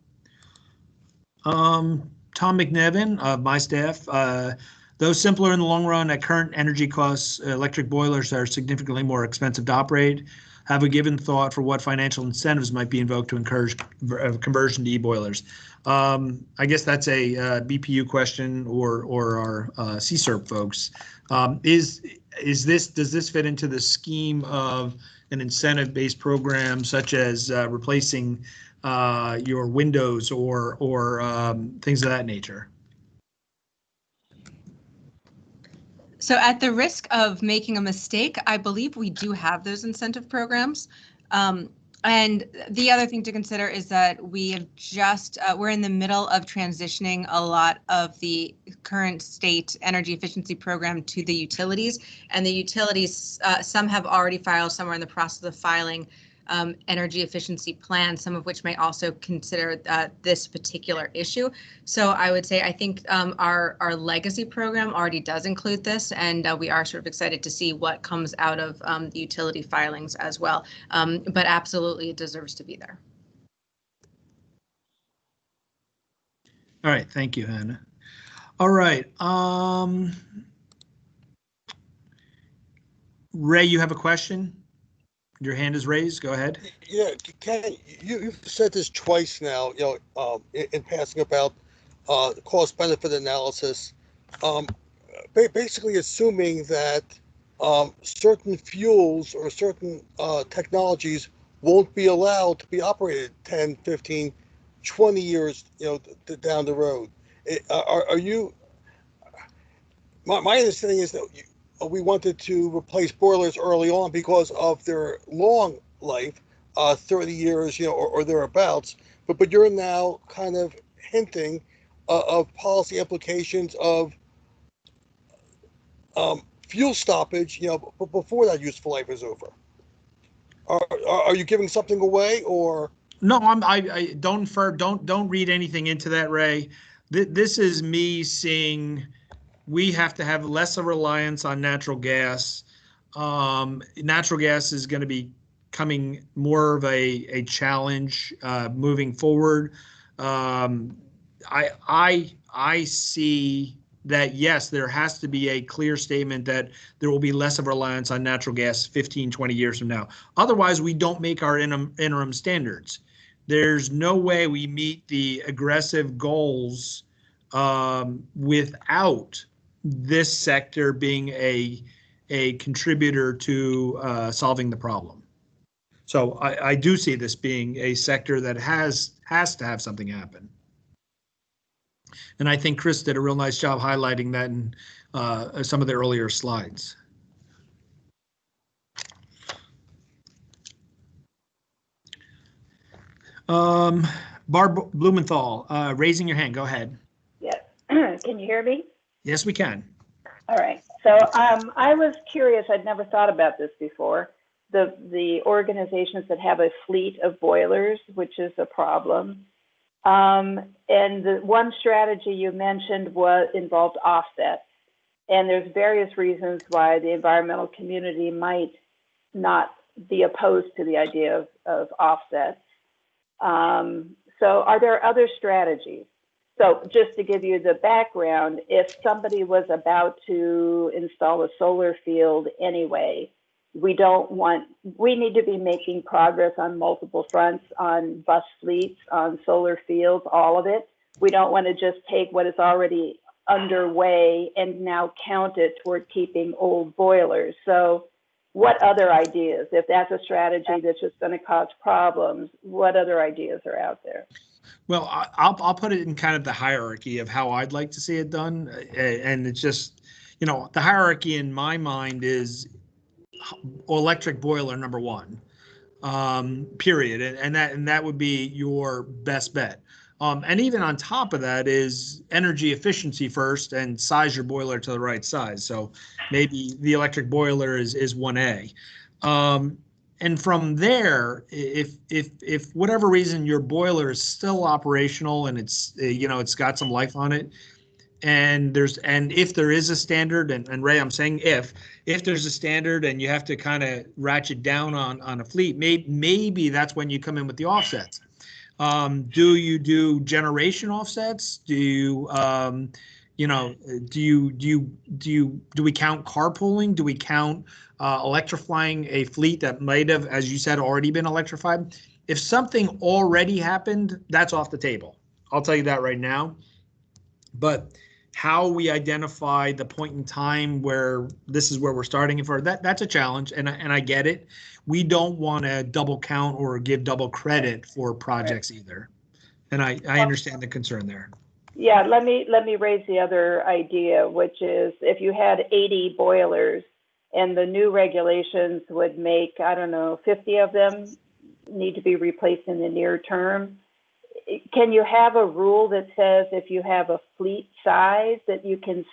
Tom McNevin of my staff. Though simpler in the long run, at current energy costs, electric boilers are significantly more expensive to operate. Have a given thought for what financial incentives might be invoked to encourage conversion to e-boilers? I guess that's a BPU question or our CSERP folks. Does this fit into the scheme of an incentive-based program such as replacing your windows or things of that nature? So at the risk of making a mistake, I believe we do have those incentive programs. And the other thing to consider is that we have we're in the middle of transitioning a lot of the current state energy efficiency program to the utilities. And the utilities, some have already filed, some are in the process of filing energy efficiency plans, some of which may also consider this particular issue. So I would say I think our legacy program already does include this, and we are sort of excited to see what comes out of the utility filings as well. But absolutely, it deserves to be there. All right, thank you, Hannah. All right, Ray, you have a question? Your hand is raised. Go ahead. Yeah, Ken, you've said this twice now. In passing about the cost-benefit analysis. Basically, assuming that certain fuels or certain technologies won't be allowed to be operated 10, 15, 20 years, down the road. Are you? My understanding is that we wanted to replace boilers early on because of their long life, 30 years, or thereabouts. But you're now kind of hinting of policy implications of fuel stoppage, before that useful life is over. Are you giving something away, or? No, I don't read anything into that, Ray. This is me seeing we have to have less of a reliance on natural gas. Natural gas is going to be becoming more of a challenge moving forward. I see that, yes, there has to be a clear statement that there will be less of a reliance on natural gas 15, 20 years from now. Otherwise, we don't make our interim standards. There's no way we meet the aggressive goals without this sector being a contributor to solving the problem. So I do see this being a sector that has to have something happen. And I think Chris did a real nice job highlighting that in some of the earlier slides. Barb Blumenthal, raising your hand. Go ahead. Yes. Can you hear me? Yes, we can. All right. So I was curious. I'd never thought about this before. The organizations that have a fleet of boilers, which is a problem. And the one strategy you mentioned involved offsets. And there's various reasons why the environmental community might not be opposed to the idea of offsets. So are there other strategies? So just to give you the background, if somebody was about to install a solar field anyway, we need to be making progress on multiple fronts, on bus fleets, on solar fields, all of it. We don't want to just take what is already underway and now count it toward keeping old boilers. So what other ideas, if that's a strategy that's just going to cause problems, what other ideas are out there? Well, I'll put it in kind of the hierarchy of how I'd like to see it done. And it's just, the hierarchy in my mind is electric boiler number one, period. And that would be your best bet. And even on top of that is energy efficiency first and size your boiler to the right size. So maybe the electric boiler is 1A. And from there, if whatever reason your boiler is still operational and it's it's got some life on it, and if there is a standard, and Ray, I'm saying if there's a standard and you have to kind of ratchet down on a fleet, maybe that's when you come in with the offsets. Do you do generation offsets? Do you do we count carpooling? Do we count electrifying a fleet that might have, as you said, already been electrified? If something already happened, that's off the table. I'll tell you that right now. But how we identify the point in time where this is where we're starting for, that's a challenge, and I get it. We don't want to double count or give double credit for projects either. And I understand the concern there. Yeah, let me raise the other idea, which is if you had 80 boilers and the new regulations would make, I don't know, 50 of them need to be replaced in the near term. Can you have a rule that says if you have a fleet size that you can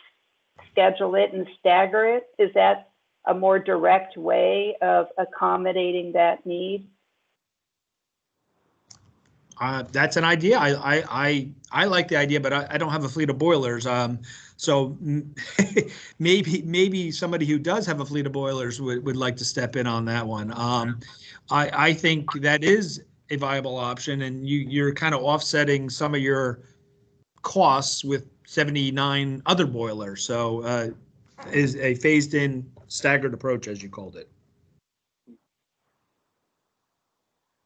schedule it and stagger it? Is that a more direct way of accommodating that need? That's an idea. I like the idea, but I don't have a fleet of boilers. So maybe somebody who does have a fleet of boilers would like to step in on that one. I think that is a viable option, and you're kind of offsetting some of your costs with 79 other boilers. So is a phased-in staggered approach, as you called it.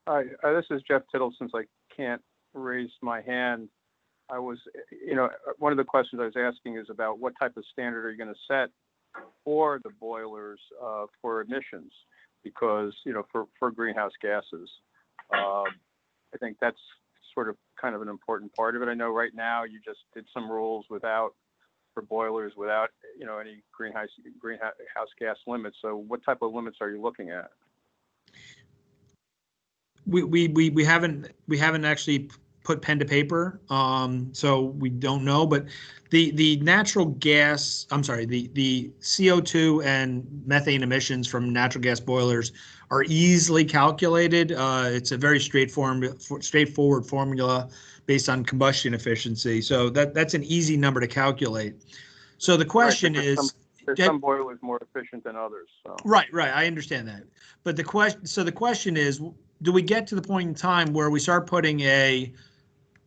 Hi, this is Jeff Tittle. Since I can't raise my hand, I was, one of the questions I was asking is about what type of standard are you going to set for the boilers for emissions? Because, for greenhouse gases. I think that's sort of kind of an important part of it. I know right now you just did some rules for boilers without, any greenhouse gas limits. So what type of limits are you looking at? We haven't actually put pen to paper, so we don't know. But the natural gas, I'm sorry, the CO2 and methane emissions from natural gas boilers are easily calculated. It's a very straightforward formula based on combustion efficiency. So that's an easy number to calculate. So the question is, there's some boilers more efficient than others. So. Right. I understand that. But the question is, do we get to the point in time where we start putting a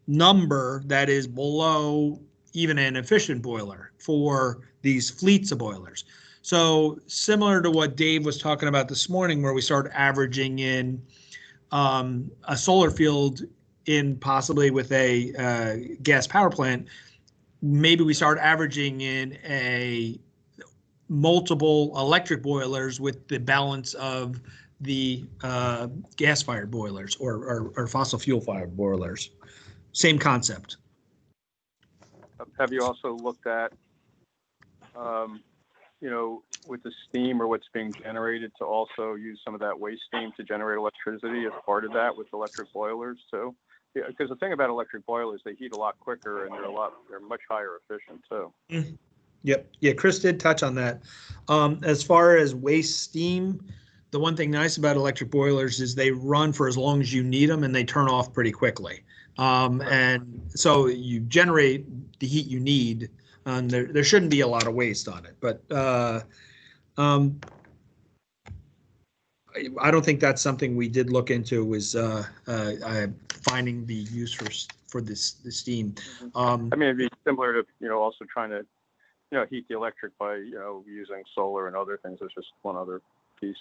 number that is below even an efficient boiler for these fleets of boilers? So similar to what Dave was talking about this morning, where we start averaging in a solar field in possibly with a gas power plant, maybe we start averaging in a multiple electric boilers with the balance of the gas-fired boilers or fossil fuel-fired boilers. Same concept. Have you also looked at, with the steam or what's being generated to also use some of that waste steam to generate electricity as part of that with electric boilers too? Yeah, because the thing about electric boilers, they heat a lot quicker and they're much higher efficient too. Mm-hmm. Yep. Yeah, Chris did touch on that. As far as waste steam, the one thing nice about electric boilers is they run for as long as you need them and they turn off pretty quickly. And so you generate the heat you need, and there shouldn't be a lot of waste on it. But I don't think that's something we did look into, was finding the use for the steam. I mean, it'd be similar to, also trying to, heat the electric by, using solar and other things. It's just one other piece.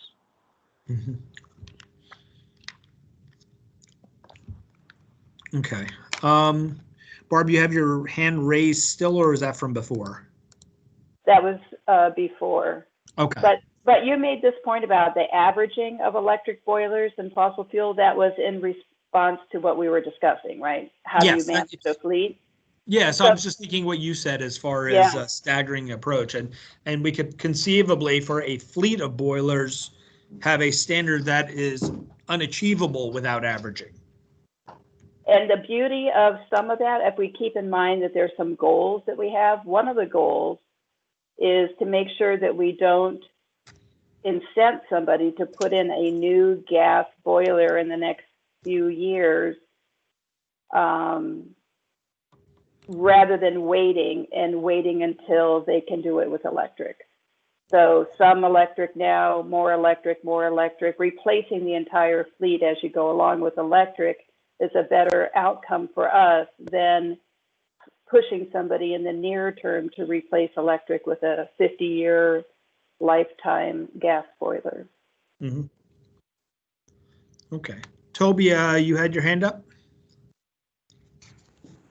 Mm-hmm. Okay. Barb, you have your hand raised still, or is that from before? That was before. Okay. But you made this point about the averaging of electric boilers and fossil fuel. That was in response to what we were discussing, right? How do you manage the fleet? Yeah, so I was just thinking what you said as far as a staggering approach, and we could conceivably, for a fleet of boilers, have a standard that is unachievable without averaging. And the beauty of some of that, if we keep in mind that there's some goals that we have, one of the goals is to make sure that we don't incent somebody to put in a new gas boiler in the next few years, rather than waiting until they can do it with electric. So some electric now, more electric, replacing the entire fleet as you go along with electric is a better outcome for us than pushing somebody in the near term to replace electric with a 50-year lifetime gas boiler. Mm-hmm. Okay. Toby, you had your hand up?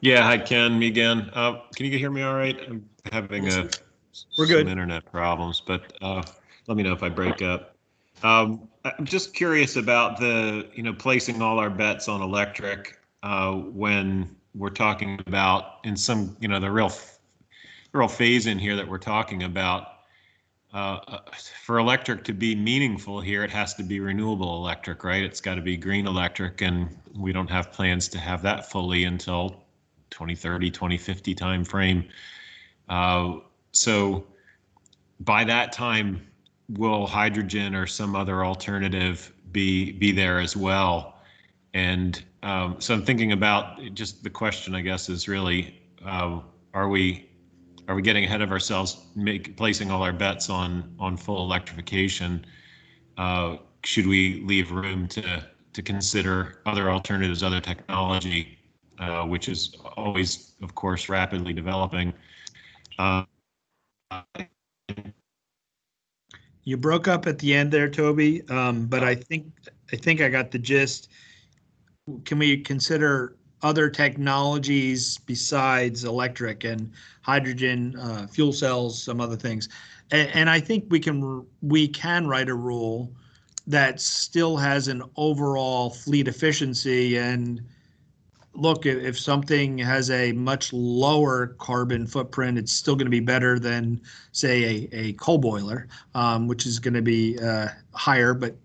Yeah, hi Ken, me again. Can you hear me all right? I'm having We're good. some internet problems, but let me know if I break up. I'm just curious about the, placing all our bets on electric when we're talking about in some, the real phase in here that we're talking about. For electric to be meaningful here, it has to be renewable electric, right? It's got to be green electric, and we don't have plans to have that fully until 2030, 2050 time frame. So by that time, will hydrogen or some other alternative be there as well? And so I'm thinking about just the question, I guess, is really, are we getting ahead of ourselves, placing all our bets on full electrification? Should we leave room to consider other alternatives, other technology, which is always, of course, rapidly developing? You broke up at the end there, Toby, but I think I got the gist. Can we consider other technologies besides electric and hydrogen, fuel cells, some other things? And I think we can write a rule that still has an overall fleet efficiency. And look, if something has a much lower carbon footprint, it's still going to be better than, say, a coal boiler, which is going to be higher. But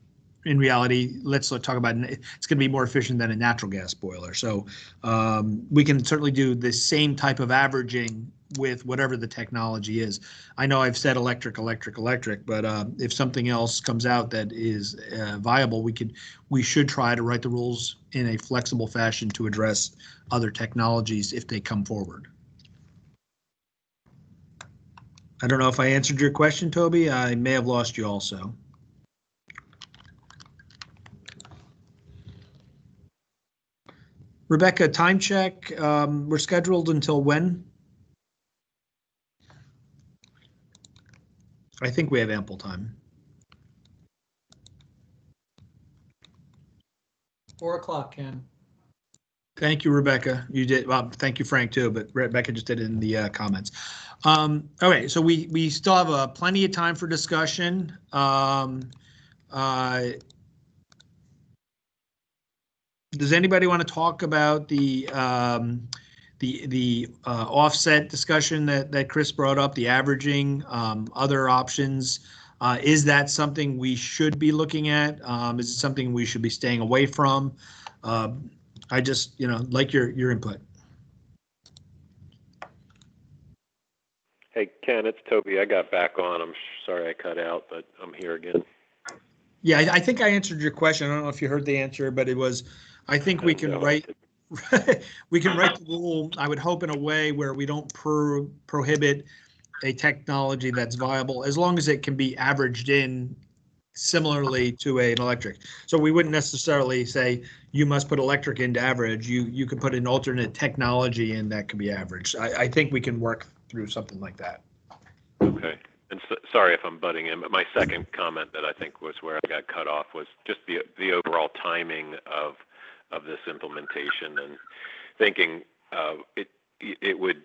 in reality, let's talk about it's going to be more efficient than a natural gas boiler. So we can certainly do the same type of averaging with whatever the technology is. I know I've said electric, but if something else comes out that is viable, we should try to write the rules in a flexible fashion to address other technologies if they come forward. I don't know if I answered your question, Toby. I may have lost you also. Rebecca, time check. We're scheduled until when? I think we have ample time. 4 o'clock, Ken. Thank you, Rebecca. You did. Well, thank you, Frank, too, but Rebecca just did it in the comments. Okay, so we still have plenty of time for discussion. Does anybody want to talk about the offset discussion that Chris brought up, the averaging, other options? Is that something we should be looking at? Is it something we should be staying away from? I just, like your input. Hey, Ken, it's Toby. I got back on. I'm sorry I cut out, but I'm here again. Yeah, I think I answered your question. I don't know if you heard the answer, but it was, I think we can write the rule, I would hope, in a way where we don't prohibit a technology that's viable, as long as it can be averaged in similarly to an electric. So we wouldn't necessarily say you must put electric into average. You could put an alternate technology in that could be averaged. I think we can work through something like that. Okay. And sorry if I'm butting in, but my second comment that I think was where I got cut off was just the overall timing of this implementation, and thinking it would,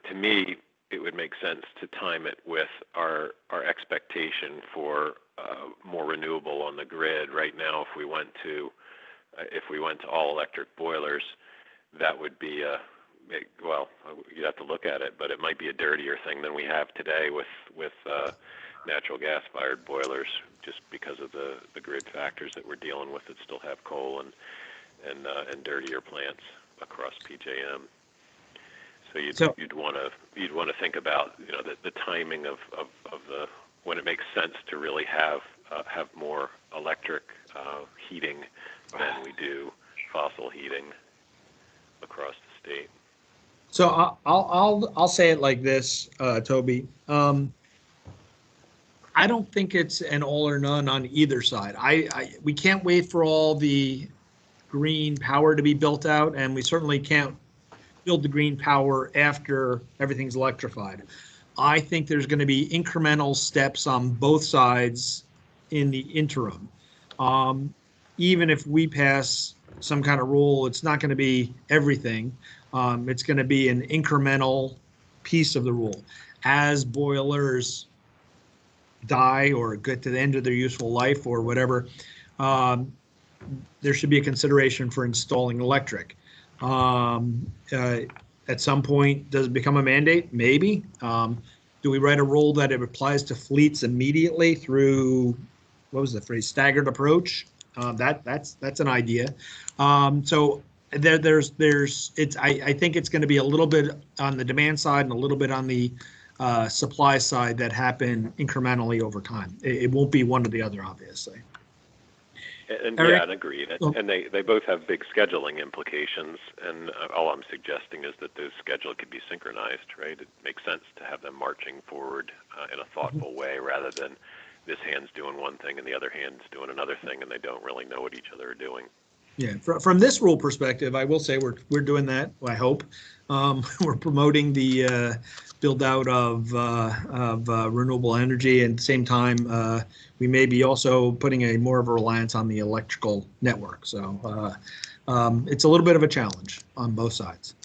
to me, it would make sense to time it with our expectation for more renewable on the grid. Right now, if we went to all electric boilers, that would be well, you'd have to look at it, but it might be a dirtier thing than we have today with natural gas fired boilers, just because of the grid factors that we're dealing with that still have coal and dirtier plants across PJM. So you'd want to think about the timing of the when it makes sense to really have have more electric heating than we do fossil heating across the state. So I'll say it like this, Toby. I don't think it's an all or none on either side. We can't wait for all the green power to be built out, and we certainly can't build the green power after everything's electrified. I think there's going to be incremental steps on both sides in the interim. Even if we pass some kind of rule, it's not going to be everything. It's going to be an incremental piece of the rule. As boilers die or get to the end of their useful life or whatever, there should be a consideration for installing electric. At some point, does it become a mandate? Maybe. Do we write a rule that it applies to fleets immediately through, what was the phrase, staggered approach? That's an idea. So I think it's going to be a little bit on the demand side and a little bit on the supply side that happen incrementally over time. It won't be one or the other, obviously. And Eric? yeah, and agreed. And they both have big scheduling implications. And all I'm suggesting is that those schedules could be synchronized, right? It makes sense to have them marching forward in a thoughtful way rather than this hand's doing one thing and the other hand's doing another thing and they don't really know what each other are doing. Yeah, from this rule perspective, I will say we're doing that. I hope we're promoting the build out of renewable energy, and at the same time, we may be also putting more of a reliance on the electrical network. So it's a little bit of a challenge on both sides.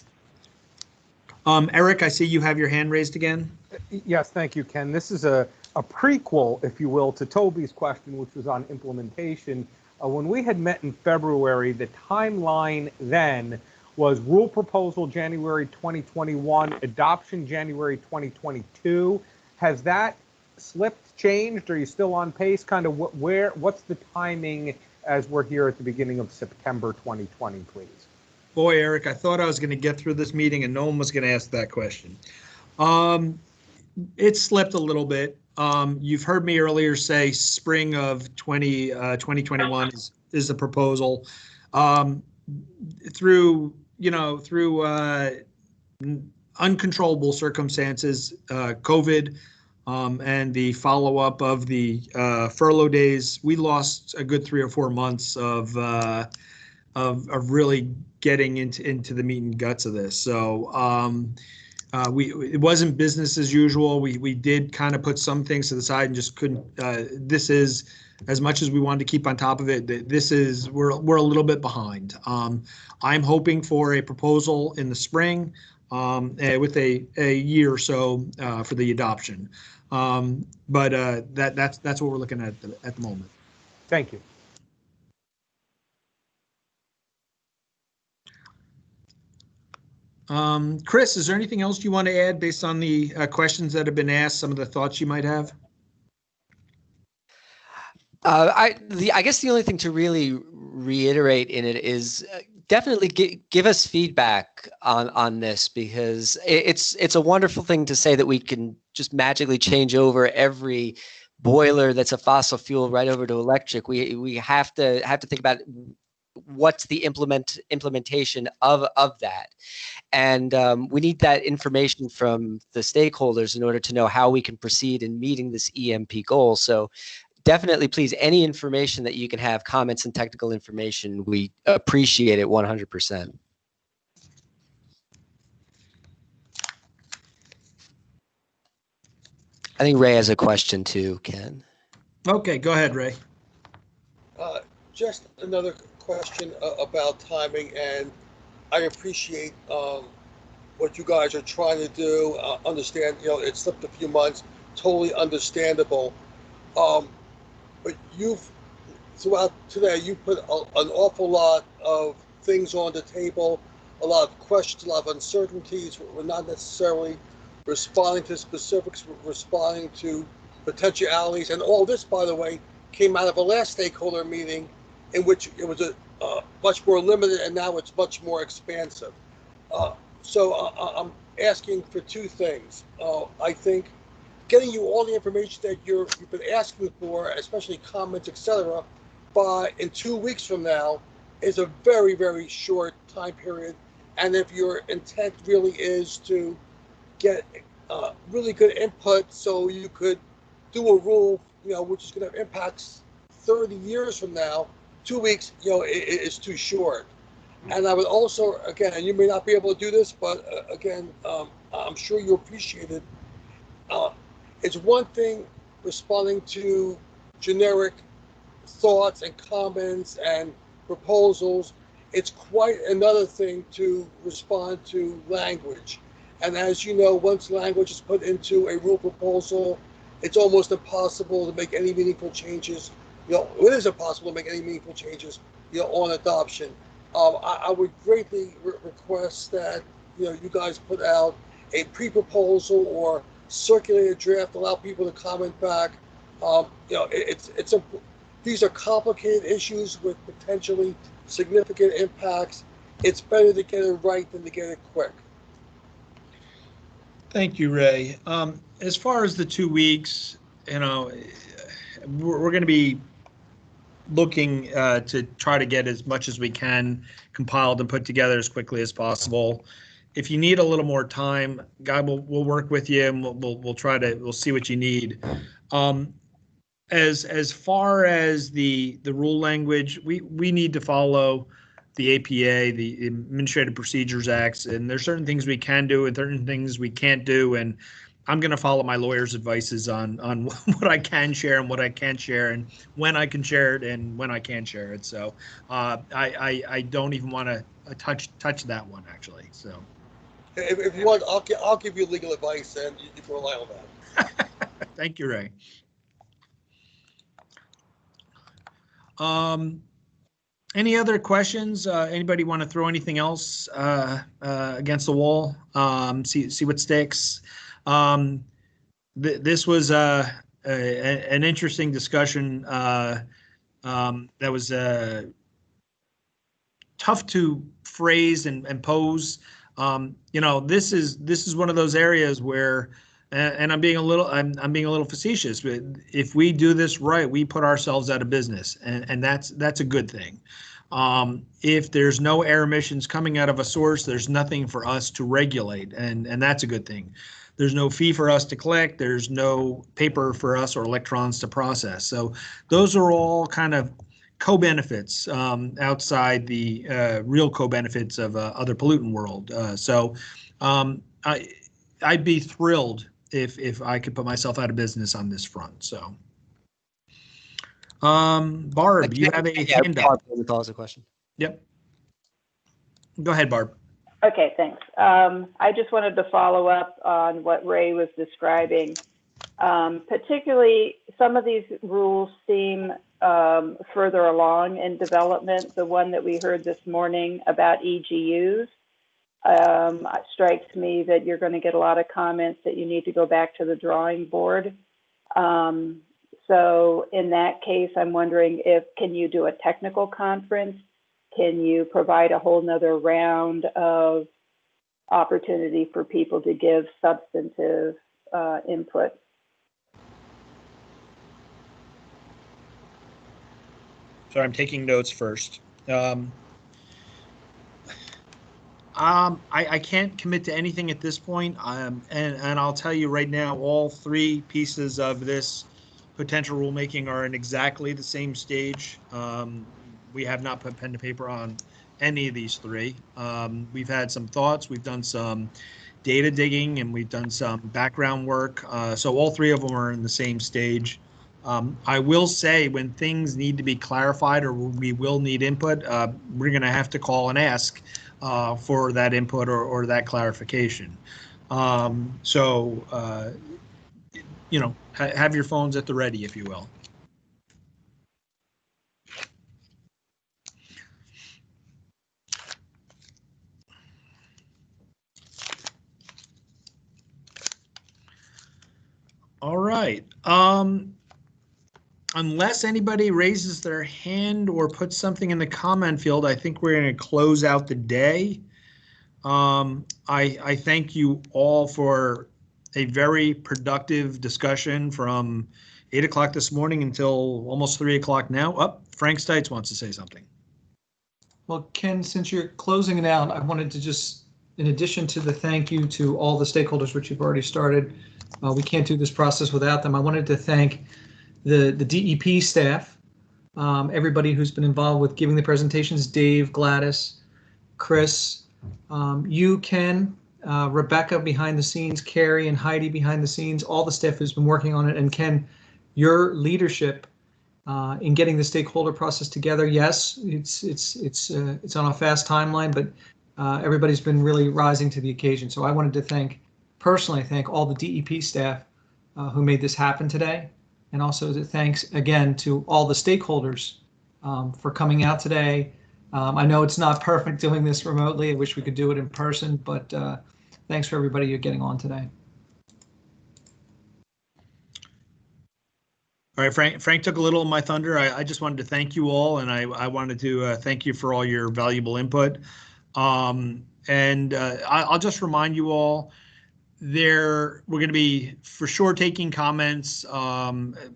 Eric, I see you have your hand raised again. Yes, thank you, Ken. This is a prequel, if you will, to Toby's question, which was on implementation. When we had met in February, the timeline then was rule proposal January 2021, adoption January 2022. Has that slipped, changed? Are you still on pace? Kind of what's the timing as we're here at the beginning of September 2020, please? Boy, Eric, I thought I was going to get through this meeting and no one was going to ask that question. It slipped a little bit. You've heard me earlier say spring of 2021 is the proposal. Through uncontrollable circumstances, COVID, and the follow-up of the furlough days, we lost a good 3 or 4 months of really getting into the meat and guts of this. So it wasn't business as usual. We did kind of put some things to the side and just couldn't. This is, as much as we wanted to keep on top of it, we're a little bit behind. I'm hoping for a proposal in the spring with a year or so for the adoption. But that's what we're looking at the moment. Thank you. Chris, is there anything else you want to add based on the questions that have been asked, some of the thoughts you might have? I guess the only thing to really reiterate in it is definitely give us feedback on this, because it's a wonderful thing to say that we can just magically change over every boiler that's a fossil fuel right over to electric. We have to think about what's the implementation of that. And we need that information from the stakeholders in order to know how we can proceed in meeting this EMP goal. So definitely, please, any information that you can have, comments and technical information, we appreciate it 100%. I think Ray has a question too, Ken. Okay, go ahead, Ray. Just another question about timing, and I appreciate what you guys are trying to do. Understand, it slipped a few months, totally understandable. But throughout today, you put an awful lot of things on the table, a lot of questions, a lot of uncertainties. We're not necessarily responding to specifics, we're responding to potentialities. And all this, by the way, came out of a last stakeholder meeting in which it was much more limited, and now it's much more expansive. So I'm asking for two things. I think getting you all the information that you've been asking for, especially comments, etc., by in 2 weeks from now is a very, very short time period. And if your intent really is to get really good input so you could do a rule, which is going to have impacts 30 years from now, 2 weeks, is too short. And I would also, again, you may not be able to do this, but again, I'm sure you appreciate it. It's one thing responding to generic thoughts and comments and proposals. It's quite another thing to respond to language. And as you know, once language is put into a rule proposal, it's almost impossible to make any meaningful changes. It is impossible to make any meaningful changes, on adoption. I would greatly request that, you guys put out a pre-proposal or circulate a draft, allow people to comment back. These are complicated issues with potentially significant impacts. It's better to get it right than to get it quick. Thank you, Ray. As far as the 2 weeks, we're going to be looking to try to get as much as we can compiled and put together as quickly as possible. If you need a little more time, Guy, we'll work with you and we'll see what you need. As far as the rule language, we need to follow the APA, the Administrative Procedures Acts, and there's certain things we can do and certain things we can't do. And I'm going to follow my lawyer's advices on what I can share and what I can't share, and when I can share it and when I can't share it. So I don't even want to touch that one, actually. So if you want, I'll give you legal advice, and you can rely on that. Thank you, Ray. Any other questions? Anybody want to throw anything else against the wall? See what sticks. This was an interesting discussion that was tough to phrase and pose. This is one of those areas where, and I'm being a little facetious, but if we do this right, we put ourselves out of business, and that's a good thing. If there's no air emissions coming out of a source, there's nothing for us to regulate, and that's a good thing. There's no fee for us to collect. There's no paper for us or electrons to process. So those are all kind of co-benefits outside the real co-benefits of other pollutant world. I'd be thrilled if I could put myself out of business on this front. So, Barb, you have a hand up. Barb, a question. Yep. Go ahead, Barb. Okay, thanks. I just wanted to follow up on what Ray was describing. Particularly, some of these rules seem further along in development. The one that we heard this morning about EGUs strikes me that you're going to get a lot of comments that you need to go back to the drawing board. So in that case, I'm wondering can you do a technical conference? Can you provide a whole nother round of opportunity for people to give substantive input? Sorry, I'm taking notes first. I can't commit to anything at this point, and I'll tell you right now, all three pieces of this potential rulemaking are in exactly the same stage. We have not put pen to paper on any of these three. We've had some thoughts, we've done some data digging, and we've done some background work. So all three of them are in the same stage. I will say when things need to be clarified or we will need input, we're going to have to call and ask for that input or that clarification. Have your phones at the ready, if you will. All right. Unless anybody raises their hand or puts something in the comment field, I think we're going to close out the day. I thank you all for a very productive discussion from 8 o'clock this morning until almost 3 o'clock now. Frank Stites wants to say something. Well, Ken, since you're closing it out, I wanted to just, in addition to the thank you to all the stakeholders, which you've already started, we can't do this process without them. I wanted to thank the DEP staff, everybody who's been involved with giving the presentations, Dave, Gladys, Chris, you, Ken, Rebecca behind the scenes, Carrie and Heidi behind the scenes, all the staff who's been working on it, and Ken, your leadership in getting the stakeholder process together. Yes, it's on a fast timeline, but everybody's been really rising to the occasion. So I wanted to personally thank all the DEP staff who made this happen today, and also to thanks again to all the stakeholders for coming out today. I know it's not perfect doing this remotely. I wish we could do it in person, but thanks for everybody you're getting on today. All right, Frank took a little of my thunder. I just wanted to thank you all, and I wanted to thank you for all your valuable input. I'll just remind you all, we're going to be for sure taking comments.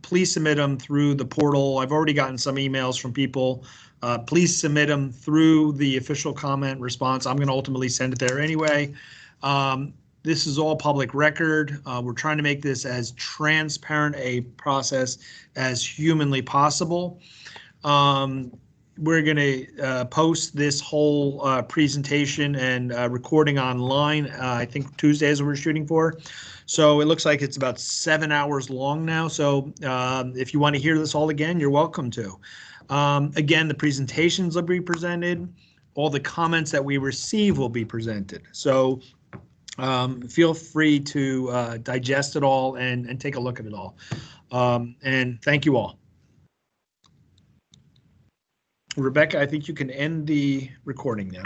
Please submit them through the portal. I've already gotten some emails from people. Please submit them through the official comment response. I'm going to ultimately send it there anyway. This is all public record. We're trying to make this as transparent a process as humanly possible. We're going to post this whole presentation and recording online. I think Tuesday is what we're shooting for. So it looks like it's about 7 hours long now. So if you want to hear this all again, you're welcome to. Again, the presentations will be presented. All the comments that we receive will be presented. So feel free to digest it all and take a look at it all. And thank you all. Rebecca, I think you can end the recording now.